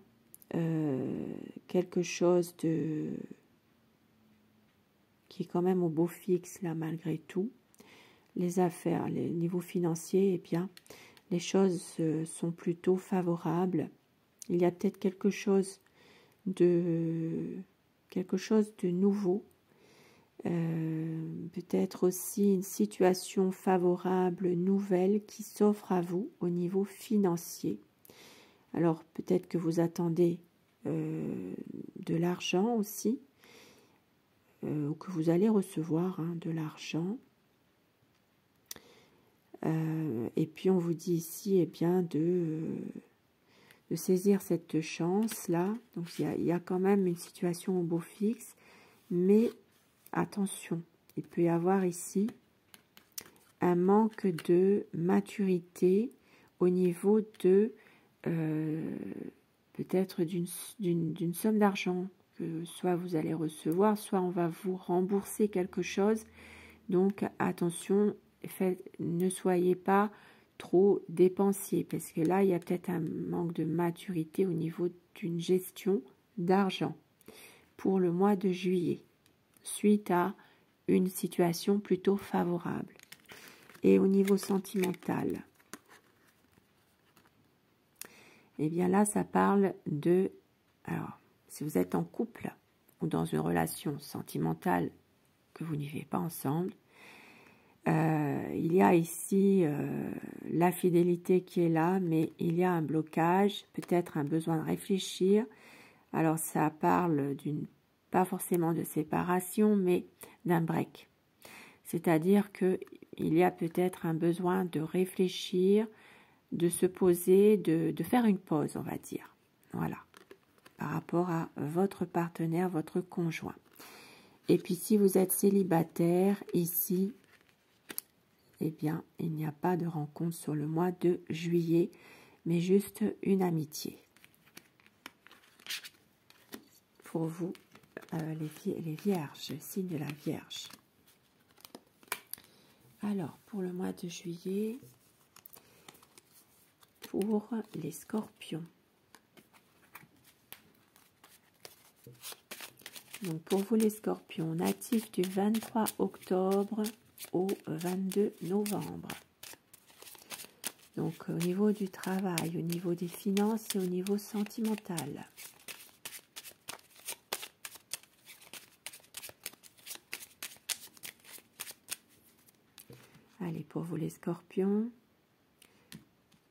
A: quelque chose qui est quand même au beau fixe, là, malgré tout. Les affaires, les niveaux financiers, eh bien, les choses sont plutôt favorables. Il y a peut-être quelque chose de nouveau, peut-être aussi une situation favorable, nouvelle, qui s'offre à vous au niveau financier. Alors peut-être que vous attendez de l'argent aussi, ou que vous allez recevoir de l'argent. Et puis on vous dit ici eh bien, de saisir cette chance-là. Donc il y a quand même une situation au beau fixe, mais attention, il peut y avoir ici un manque de maturité au niveau de peut-être d'une somme d'argent que soit vous allez recevoir, soit on va vous rembourser quelque chose. Donc attention, ne soyez pas trop dépensier, parce que là il y a peut-être un manque de maturité au niveau d'une gestion d'argent pour le mois de juillet, suite à une situation plutôt favorable. Et au niveau sentimental, eh bien là ça parle de, alors si vous êtes en couple ou dans une relation sentimentale que vous n'y vivez pas ensemble, il y a ici la fidélité qui est là, mais il y a un blocage, peut-être un besoin de réfléchir. Alors ça parle pas forcément de séparation, mais d'un break. C'est-à-dire qu'il y a peut-être un besoin de réfléchir, de se poser, de faire une pause, on va dire. Voilà, par rapport à votre partenaire, votre conjoint. Et puis si vous êtes célibataire, ici, eh bien, il n'y a pas de rencontre sur le mois de juillet, mais juste une amitié. Pour vous, les vierges, le signe de la Vierge. Alors, pour le mois de juillet, pour les scorpions. Donc, pour vous les scorpions, natifs du 23 octobre au 22 novembre. Donc, au niveau du travail, au niveau des finances et au niveau sentimental. Allez, pour vous les scorpions,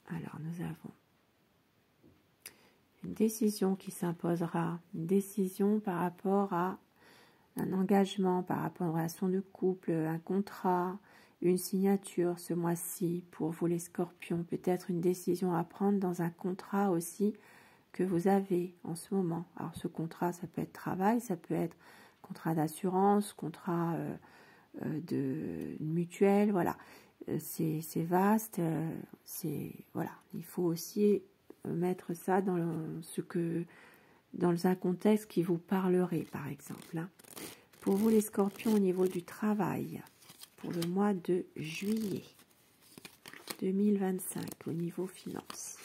A: alors nous avons une décision qui s'imposera, une décision par rapport à un engagement, par rapport à une relation de couple, un contrat, une signature ce mois-ci pour vous les scorpions, peut-être une décision à prendre dans un contrat aussi que vous avez en ce moment. Alors ce contrat, ça peut être travail, ça peut être contrat d'assurance, contrat de mutuelle, voilà. C'est vaste, voilà. Il faut aussi mettre ça dans un contexte qui vous parlerait, par exemple. Hein. Pour vous les scorpions, au niveau du travail, pour le mois de juillet 2025, au niveau finance.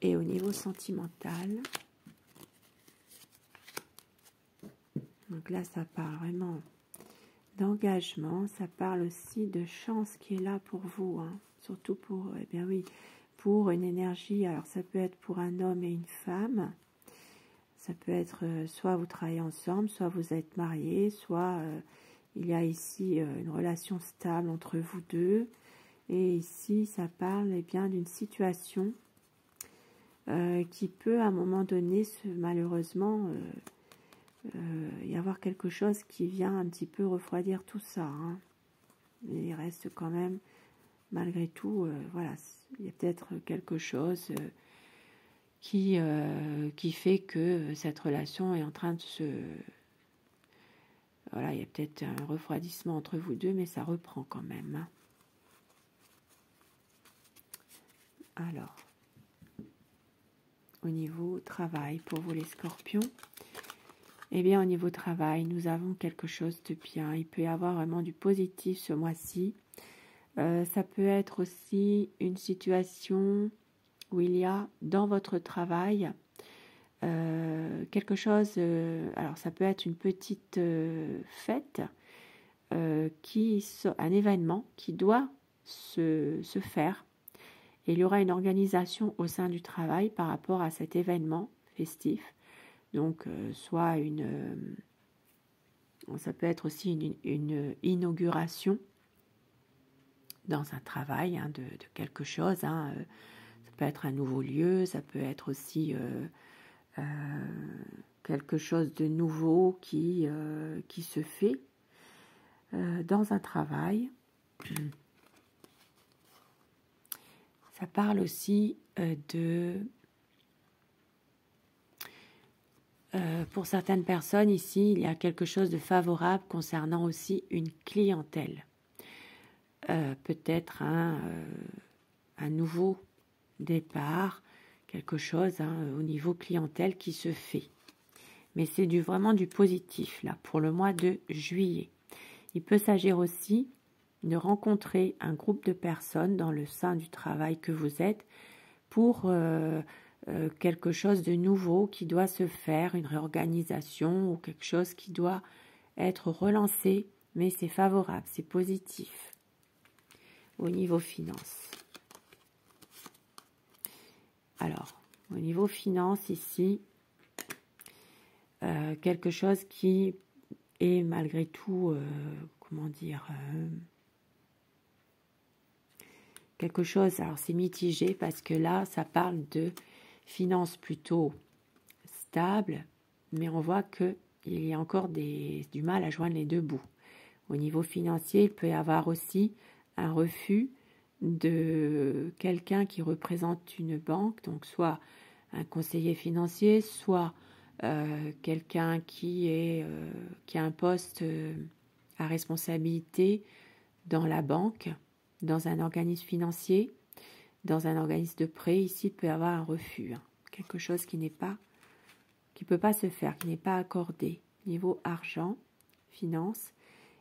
A: Et au niveau sentimental, donc là ça parle vraiment d'engagement, ça parle aussi de chance qui est là pour vous, hein. Surtout pour, eh bien oui, pour une énergie, alors ça peut être pour un homme et une femme, ça peut être soit vous travaillez ensemble, soit vous êtes mariés, soit il y a ici une relation stable entre vous deux, et ici ça parle eh bien d'une situation qui peut à un moment donné, malheureusement, y avoir quelque chose qui vient un petit peu refroidir tout ça. Hein. Mais il reste quand même, malgré tout, voilà, il y a peut-être quelque chose qui fait que cette relation est en train de se... Voilà, il y a peut-être un refroidissement entre vous deux, mais ça reprend quand même. Hein. Alors, au niveau travail, pour vous les scorpions, eh bien, au niveau travail, nous avons quelque chose de bien. Il peut y avoir vraiment du positif ce mois-ci. Ça peut être aussi une situation où il y a dans votre travail quelque chose, alors ça peut être une petite fête, un événement qui doit se faire. Et il y aura une organisation au sein du travail par rapport à cet événement festif. Donc, soit ça peut être aussi une inauguration dans un travail de quelque chose, hein, Ça peut être un nouveau lieu, ça peut être aussi quelque chose de nouveau qui se fait dans un travail. Ça parle aussi pour certaines personnes ici, il y a quelque chose de favorable concernant aussi une clientèle. Peut-être un nouveau départ, quelque chose au niveau clientèle qui se fait. Mais c'est vraiment du positif, là, pour le mois de juillet. Il peut s'agir aussi de rencontrer un groupe de personnes dans le sein du travail que vous êtes pour quelque chose de nouveau qui doit se faire, une réorganisation ou quelque chose qui doit être relancé, mais c'est favorable, c'est positif au niveau finance. Alors, au niveau finance ici, quelque chose qui est malgré tout, comment dire, quelque chose, alors c'est mitigé parce que là, ça parle de finances plutôt stables, mais on voit qu'il y a encore du mal à joindre les deux bouts. Au niveau financier, il peut y avoir aussi un refus de quelqu'un qui représente une banque, donc soit un conseiller financier, soit quelqu'un qui a un poste à responsabilité dans la banque, dans un organisme financier, dans un organisme de prêt. Ici, il peut y avoir un refus, quelque chose qui peut pas se faire, qui n'est pas accordé. Niveau argent, finance,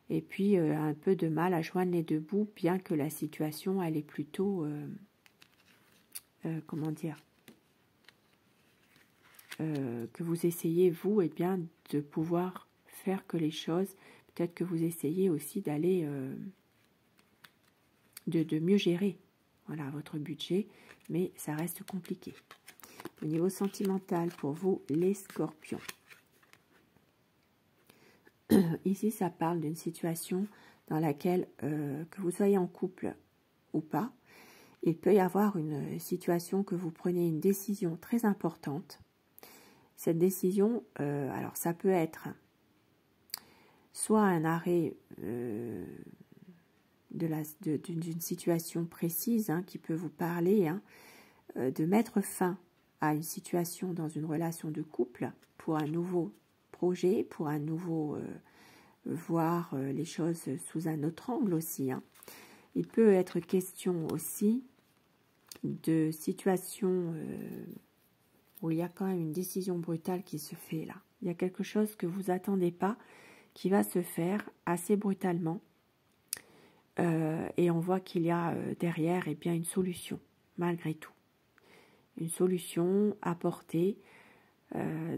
A: et puis un peu de mal à joindre les deux bouts, bien que la situation, elle est plutôt, comment dire, que vous essayez, vous, et bien de pouvoir faire que les choses, peut-être que vous essayez aussi d'aller, de mieux gérer, voilà, votre budget, mais ça reste compliqué. Au niveau sentimental, pour vous, les scorpions. Ici, ça parle d'une situation dans laquelle, que vous soyez en couple ou pas, il peut y avoir une situation que vous preniez une décision très importante. Cette décision, alors ça peut être soit un arrêt d'une situation précise qui peut vous parler, de mettre fin à une situation dans une relation de couple pour un nouveau projet, pour un nouveau voir les choses sous un autre angle aussi. Il peut être question aussi de situations où il y a quand même une décision brutale qui se fait là. Il y a quelque chose que vous attendez pas qui va se faire assez brutalement. Et on voit qu'il y a derrière bien une solution, malgré tout. Une solution apportée.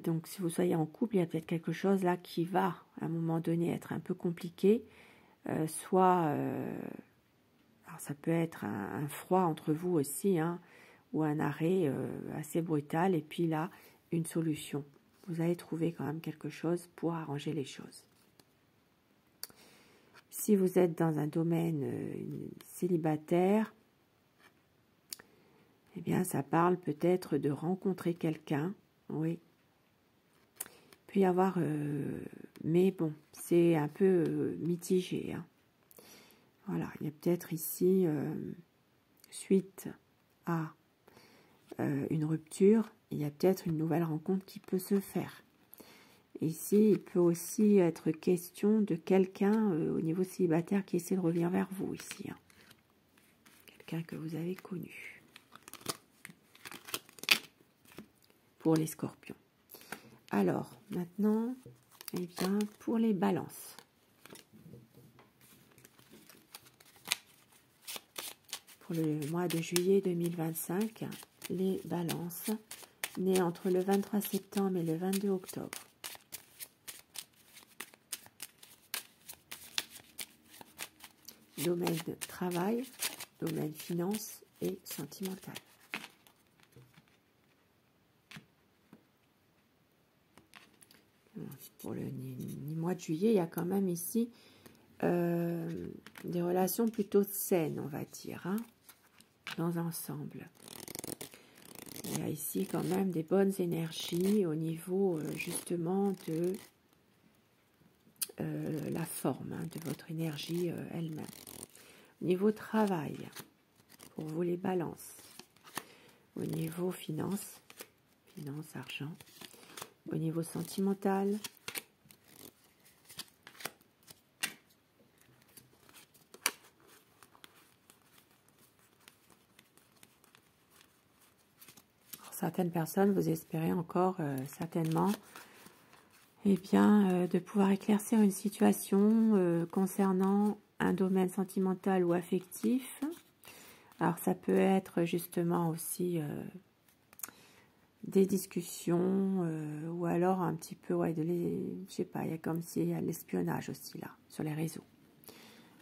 A: Donc si vous soyez en couple, il y a peut-être quelque chose là qui va, à un moment donné, être un peu compliqué. Alors ça peut être un froid entre vous aussi, ou un arrêt assez brutal, et puis là, une solution. Vous allez trouver quand même quelque chose pour arranger les choses. Si vous êtes dans un domaine célibataire, eh bien, ça parle peut-être de rencontrer quelqu'un, oui. Il peut y avoir, mais bon, c'est un peu mitigé. Voilà, il y a peut-être ici, suite à une rupture, il y a peut-être une nouvelle rencontre qui peut se faire. Ici, il peut aussi être question de quelqu'un au niveau célibataire qui essaie de revenir vers vous ici. Quelqu'un que vous avez connu. Pour les scorpions. Alors, maintenant, eh bien, pour les balances. Pour le mois de juillet 2025, les balances nées entre le 23 septembre et le 22 octobre. Domaine de travail, domaine finance et sentimental. Pour le mois de juillet, il y a quand même ici des relations plutôt saines, on va dire, dans l'ensemble. Il y a ici quand même des bonnes énergies au niveau justement de la forme, hein, de votre énergie elle-même. Au niveau travail, pour vous les balances. Au niveau finance, argent. Au niveau sentimental. Pour certaines personnes, vous espérez encore certainement de pouvoir éclaircir une situation concernant un domaine sentimental ou affectif. Alors ça peut être justement aussi des discussions ou alors un petit peu, je sais pas, il y a comme s'il y a l'espionnage aussi là, sur les réseaux.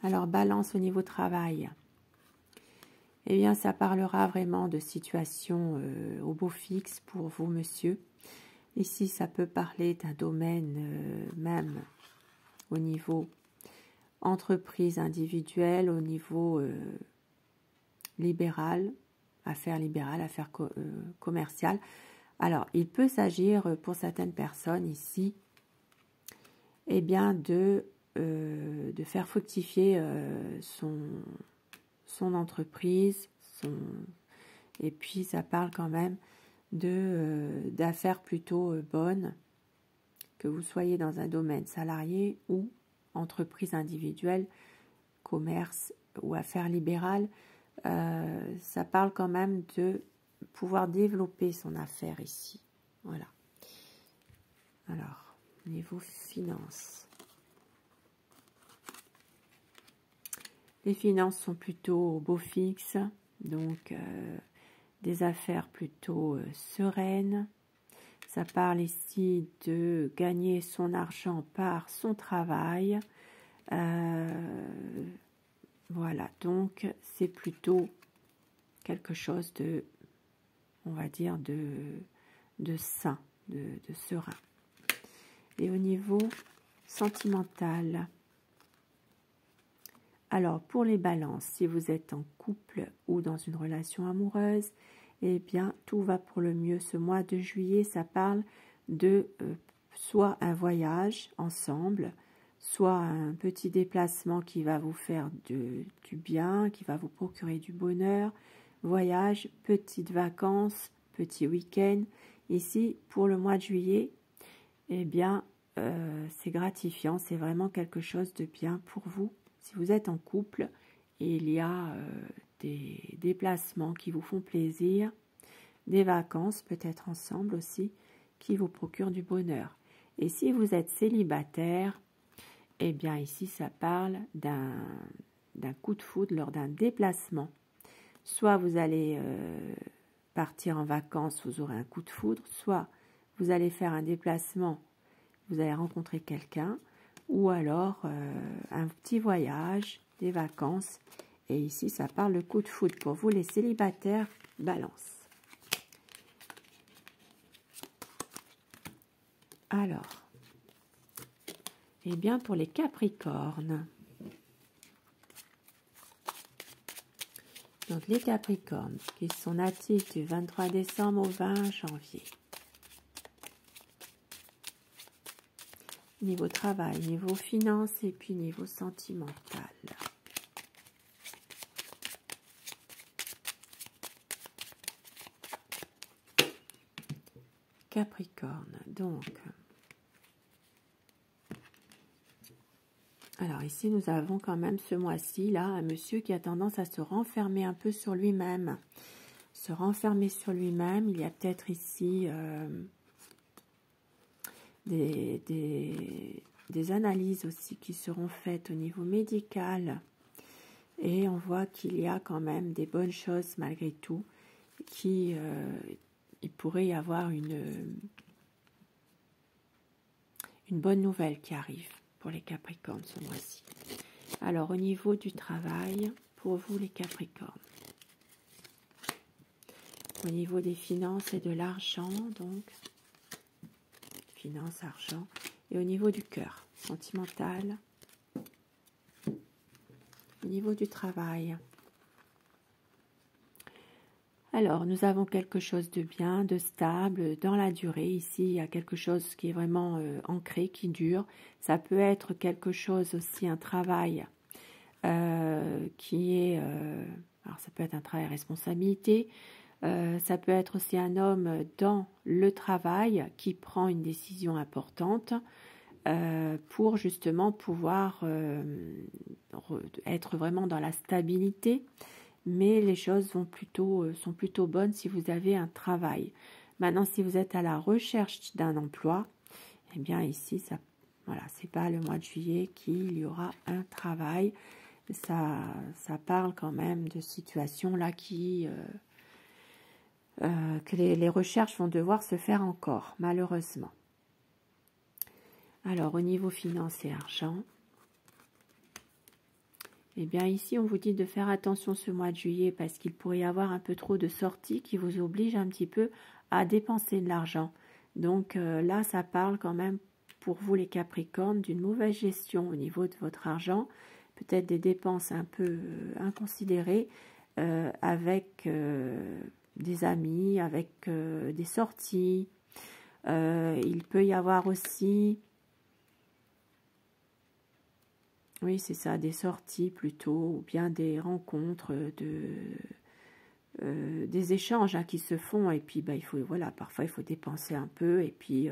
A: Alors balance au niveau travail. Eh bien ça parlera vraiment de situation au beau fixe pour vous monsieur. Ici ça peut parler d'un domaine même au niveau entreprise individuelle, au niveau libéral, affaires commerciales. Alors, il peut s'agir pour certaines personnes ici, eh bien, de faire fructifier son entreprise, et puis ça parle quand même d'affaires plutôt bonnes, que vous soyez dans un domaine salarié ou entreprise individuelle, commerce ou affaires libérales. Ça parle quand même de pouvoir développer son affaire ici. Voilà. Alors, niveau finance. Les finances sont plutôt au beau fixe, donc des affaires plutôt sereines. Ça parle ici de gagner son argent par son travail. Voilà, donc c'est plutôt quelque chose de, on va dire, de sain, de serein. Et au niveau sentimental, alors pour les balances, si vous êtes en couple ou dans une relation amoureuse, eh bien tout va pour le mieux. Ce mois de juillet, ça parle de soit un voyage ensemble, soit un petit déplacement qui va vous faire du bien, qui va vous procurer du bonheur, voyage, petites vacances, petit week-end. Ici, pour le mois de juillet, eh bien, c'est gratifiant, c'est vraiment quelque chose de bien pour vous. Si vous êtes en couple, il y a des déplacements qui vous font plaisir, des vacances peut-être ensemble aussi, qui vous procurent du bonheur. Et si vous êtes célibataire, eh bien ici ça parle d'un coup de foudre lors d'un déplacement. Soit vous allez partir en vacances, vous aurez un coup de foudre, soit vous allez faire un déplacement, vous allez rencontrer quelqu'un, ou alors un petit voyage, des vacances. Et ici ça parle de coup de foudre pour vous les célibataires, balance. Alors, eh bien pour les Capricornes, donc les Capricornes qui sont natifs du 23 décembre au 20 janvier. Niveau travail, niveau finance et puis niveau sentimental. Capricorne, donc. Alors ici, nous avons quand même ce mois-ci, là, un monsieur qui a tendance à se renfermer un peu sur lui-même. Se renfermer sur lui-même. Il y a peut-être ici des analyses aussi qui seront faites au niveau médical. Et on voit qu'il y a quand même des bonnes choses malgré tout. Il pourrait y avoir une bonne nouvelle qui arrive pour les Capricornes ce mois-ci. Alors, au niveau du travail, pour vous les Capricornes. Au niveau des finances et de l'argent, donc, finances, argent. Et au niveau du cœur, sentimental. Au niveau du travail. Alors, nous avons quelque chose de bien, de stable, dans la durée. Ici, il y a quelque chose qui est vraiment ancré, qui dure. Ça peut être quelque chose aussi, un travail qui est... alors, ça peut être un travail à responsabilité. Ça peut être aussi un homme dans le travail qui prend une décision importante pour justement pouvoir être vraiment dans la stabilité. Mais les choses sont plutôt bonnes si vous avez un travail. Maintenant, si vous êtes à la recherche d'un emploi, eh bien ici, ça, voilà, c'est pas le mois de juillet qu'il y aura un travail. Ça parle quand même de situations là que les recherches vont devoir se faire encore, malheureusement. Alors, au niveau finance et argent, eh bien ici, on vous dit de faire attention ce mois de juillet parce qu'il pourrait y avoir un peu trop de sorties qui vous obligent un petit peu à dépenser de l'argent. Donc là, ça parle quand même pour vous les Capricornes d'une mauvaise gestion au niveau de votre argent, peut-être des dépenses un peu inconsidérées avec des amis, avec des sorties. Il peut y avoir aussi... Oui, c'est ça, des sorties plutôt, ou bien des rencontres, des échanges hein, qui se font. Et puis, il faut, voilà, parfois, il faut dépenser un peu. Et puis,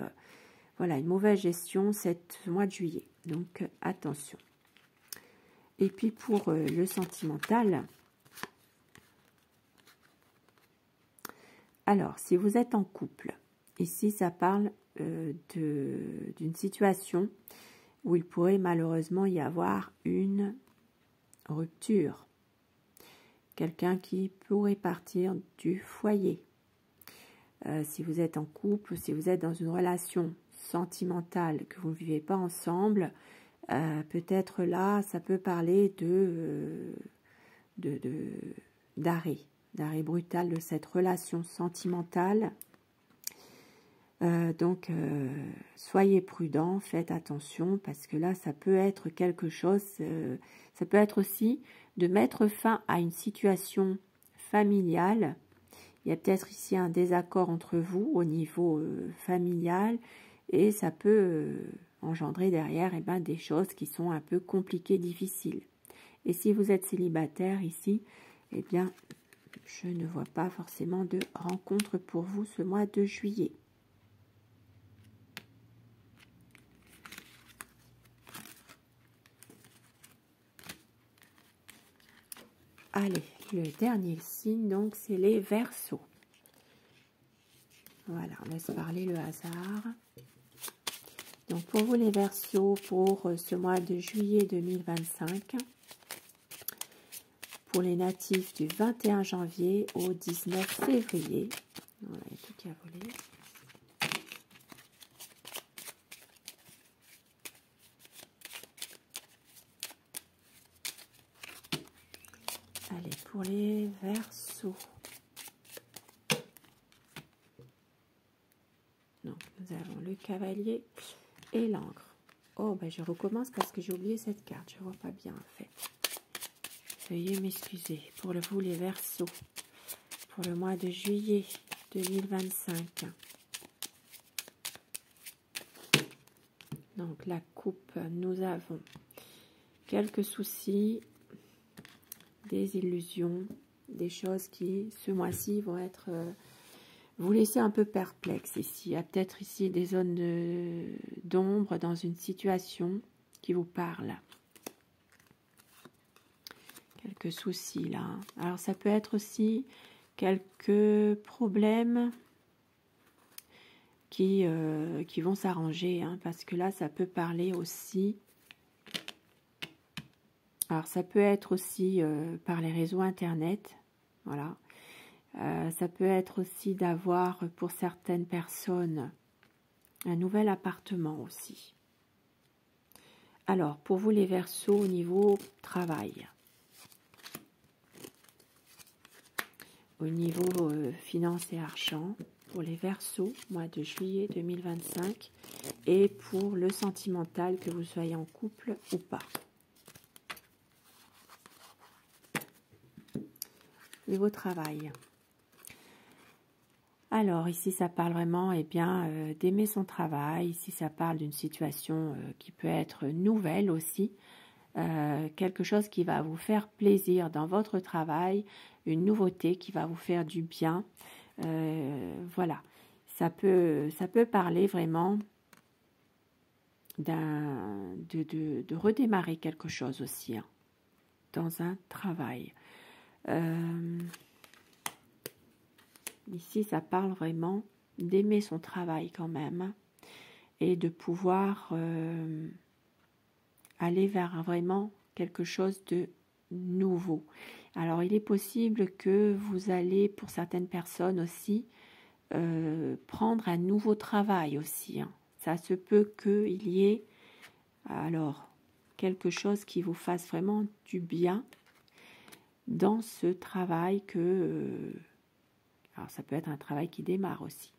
A: voilà, une mauvaise gestion ce mois de juillet. Donc, attention. Et puis, pour le sentimental, alors, si vous êtes en couple, ici, ça parle d'une situation où il pourrait malheureusement y avoir une rupture. Quelqu'un qui pourrait partir du foyer. Si vous êtes en couple, si vous êtes dans une relation sentimentale que vous ne vivez pas ensemble, peut-être là, ça peut parler d'arrêt brutal de cette relation sentimentale. Donc, soyez prudents, faites attention, parce que là, ça peut être quelque chose, ça peut être aussi de mettre fin à une situation familiale. Il y a peut-être ici un désaccord entre vous au niveau familial, et ça peut engendrer derrière des choses qui sont un peu compliquées, difficiles. Et si vous êtes célibataire ici, eh bien, je ne vois pas forcément de rencontre pour vous ce mois de juillet. Allez, le dernier signe, donc, c'est les Verseaux. Voilà, on laisse parler le hasard. Donc, pour vous, les Verseaux, pour ce mois de juillet 2025, pour les natifs du 21 janvier au 19 février. Voilà, il y a tout qui a volé. Allez, pour les Verseaux. Donc, nous avons le cavalier et l'encre. Oh, je recommence parce que j'ai oublié cette carte. Je ne vois pas bien, en fait. Veuillez m'excuser. Pour vous, les Verseaux, pour le mois de juillet 2025. Donc, la coupe, nous avons quelques soucis, des illusions, des choses qui, ce mois-ci, vont être... vous laisser un peu perplexe ici. Il y a peut-être ici des zones d'ombre dans une situation qui vous parle. Quelques soucis là. Alors ça peut être aussi quelques problèmes qui vont s'arranger. Hein, parce que là, ça peut parler aussi... Alors ça peut être aussi par les réseaux internet. Voilà. Ça peut être aussi d'avoir pour certaines personnes un nouvel appartement aussi. Alors, pour vous les Verseaux au niveau travail, au niveau finance et argent, pour les Verseaux, mois de juillet 2025, et pour le sentimental, que vous soyez en couple ou pas. Niveau travail. Alors, ici, ça parle vraiment d'aimer son travail. Ici, ça parle d'une situation qui peut être nouvelle aussi. Quelque chose qui va vous faire plaisir dans votre travail, une nouveauté qui va vous faire du bien. Voilà, ça peut parler vraiment de redémarrer quelque chose aussi hein, dans un travail. Ici, ça parle vraiment d'aimer son travail quand même et de pouvoir aller vers vraiment quelque chose de nouveau. Alors, il est possible que vous allez, pour certaines personnes aussi, prendre un nouveau travail aussi. Hein. Ça se peut qu'il y ait alors quelque chose qui vous fasse vraiment du bien dans ce travail alors ça peut être un travail qui démarre aussi.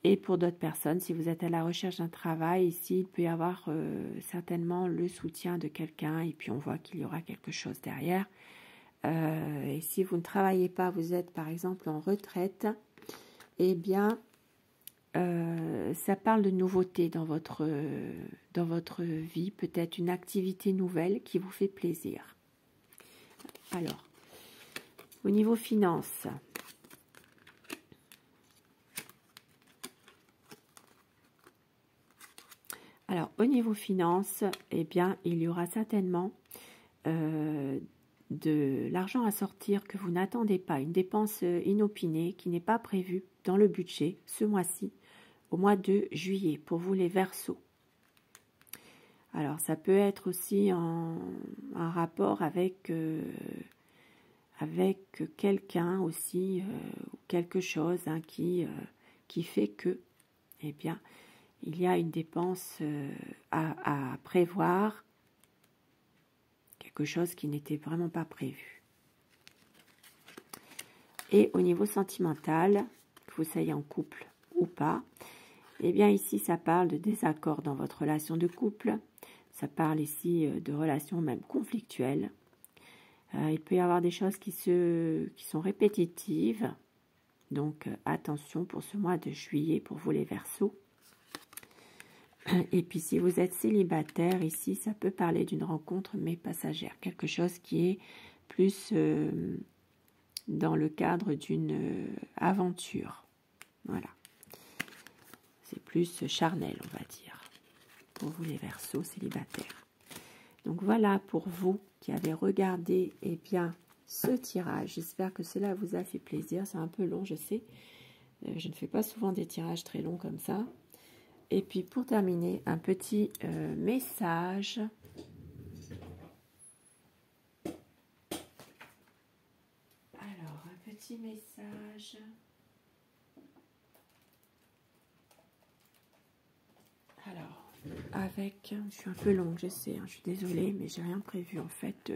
A: Et pour d'autres personnes, si vous êtes à la recherche d'un travail, ici, il peut y avoir certainement le soutien de quelqu'un et puis on voit qu'il y aura quelque chose derrière. Et si vous ne travaillez pas, vous êtes par exemple en retraite, eh bien, ça parle de nouveauté dans votre vie, peut-être une activité nouvelle qui vous fait plaisir. Alors, au niveau finance, alors au niveau finance, eh bien, il y aura certainement de l'argent à sortir que vous n'attendez pas, une dépense inopinée qui n'est pas prévue dans le budget ce mois-ci, au mois de juillet, pour vous les Verseaux. Alors, ça peut être aussi un rapport avec quelqu'un aussi, ou quelque chose hein, qui fait que, eh bien, il y a une dépense à prévoir, quelque chose qui n'était vraiment pas prévu. Et au niveau sentimental, que vous soyez en couple ou pas, eh bien ici, ça parle de désaccord dans votre relation de couple. Ça parle ici de relations même conflictuelles. Il peut y avoir des choses qui sont répétitives. Donc, attention pour ce mois de juillet pour vous les Verseaux. Et puis, si vous êtes célibataire, ici, ça peut parler d'une rencontre mais passagère. Quelque chose qui est plus dans le cadre d'une aventure. Voilà. C'est plus charnel, on va dire, pour vous les Verseaux célibataires. Donc voilà pour vous qui avez regardé ce tirage. J'espère que cela vous a fait plaisir. C'est un peu long, je sais. Je ne fais pas souvent des tirages très longs comme ça. Et puis pour terminer, un petit message. Alors, un petit message. Alors, je suis un peu longue, je sais, hein, je suis désolée, mais j'ai rien prévu en fait.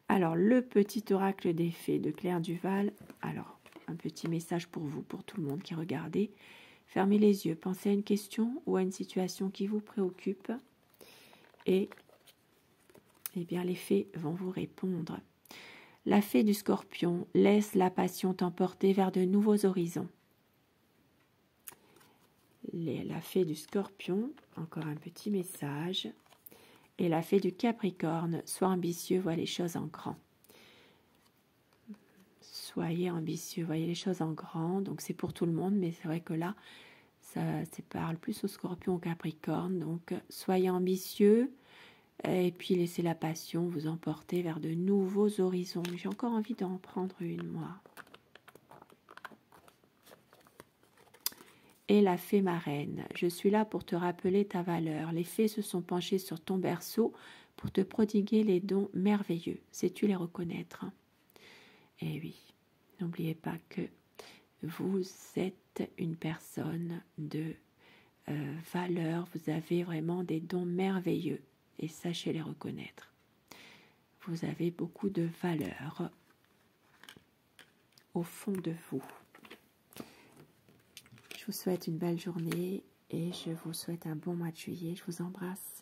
A: Alors, le petit oracle des fées de Claire Duval. Alors, un petit message pour vous, pour tout le monde qui regardez. Fermez les yeux, pensez à une question ou à une situation qui vous préoccupe. Et, eh bien, les fées vont vous répondre. La fée du Scorpion laisse la passion t'emporter vers de nouveaux horizons. La fée du Scorpion, encore un petit message. Et la fée du Capricorne, sois ambitieux, vois les choses en grand. Soyez ambitieux, voyez les choses en grand. Donc c'est pour tout le monde, mais c'est vrai que là, ça parle plus au Scorpion, au Capricorne. Donc soyez ambitieux et puis laissez la passion vous emporter vers de nouveaux horizons. J'ai encore envie d'en prendre une, moi. Et la fée marraine, je suis là pour te rappeler ta valeur. Les fées se sont penchées sur ton berceau pour te prodiguer les dons merveilleux. Sais-tu les reconnaître? Eh oui, n'oubliez pas que vous êtes une personne de valeur. Vous avez vraiment des dons merveilleux et sachez les reconnaître. Vous avez beaucoup de valeur au fond de vous. Je vous souhaite une belle journée et je vous souhaite un bon mois de juillet. Je vous embrasse.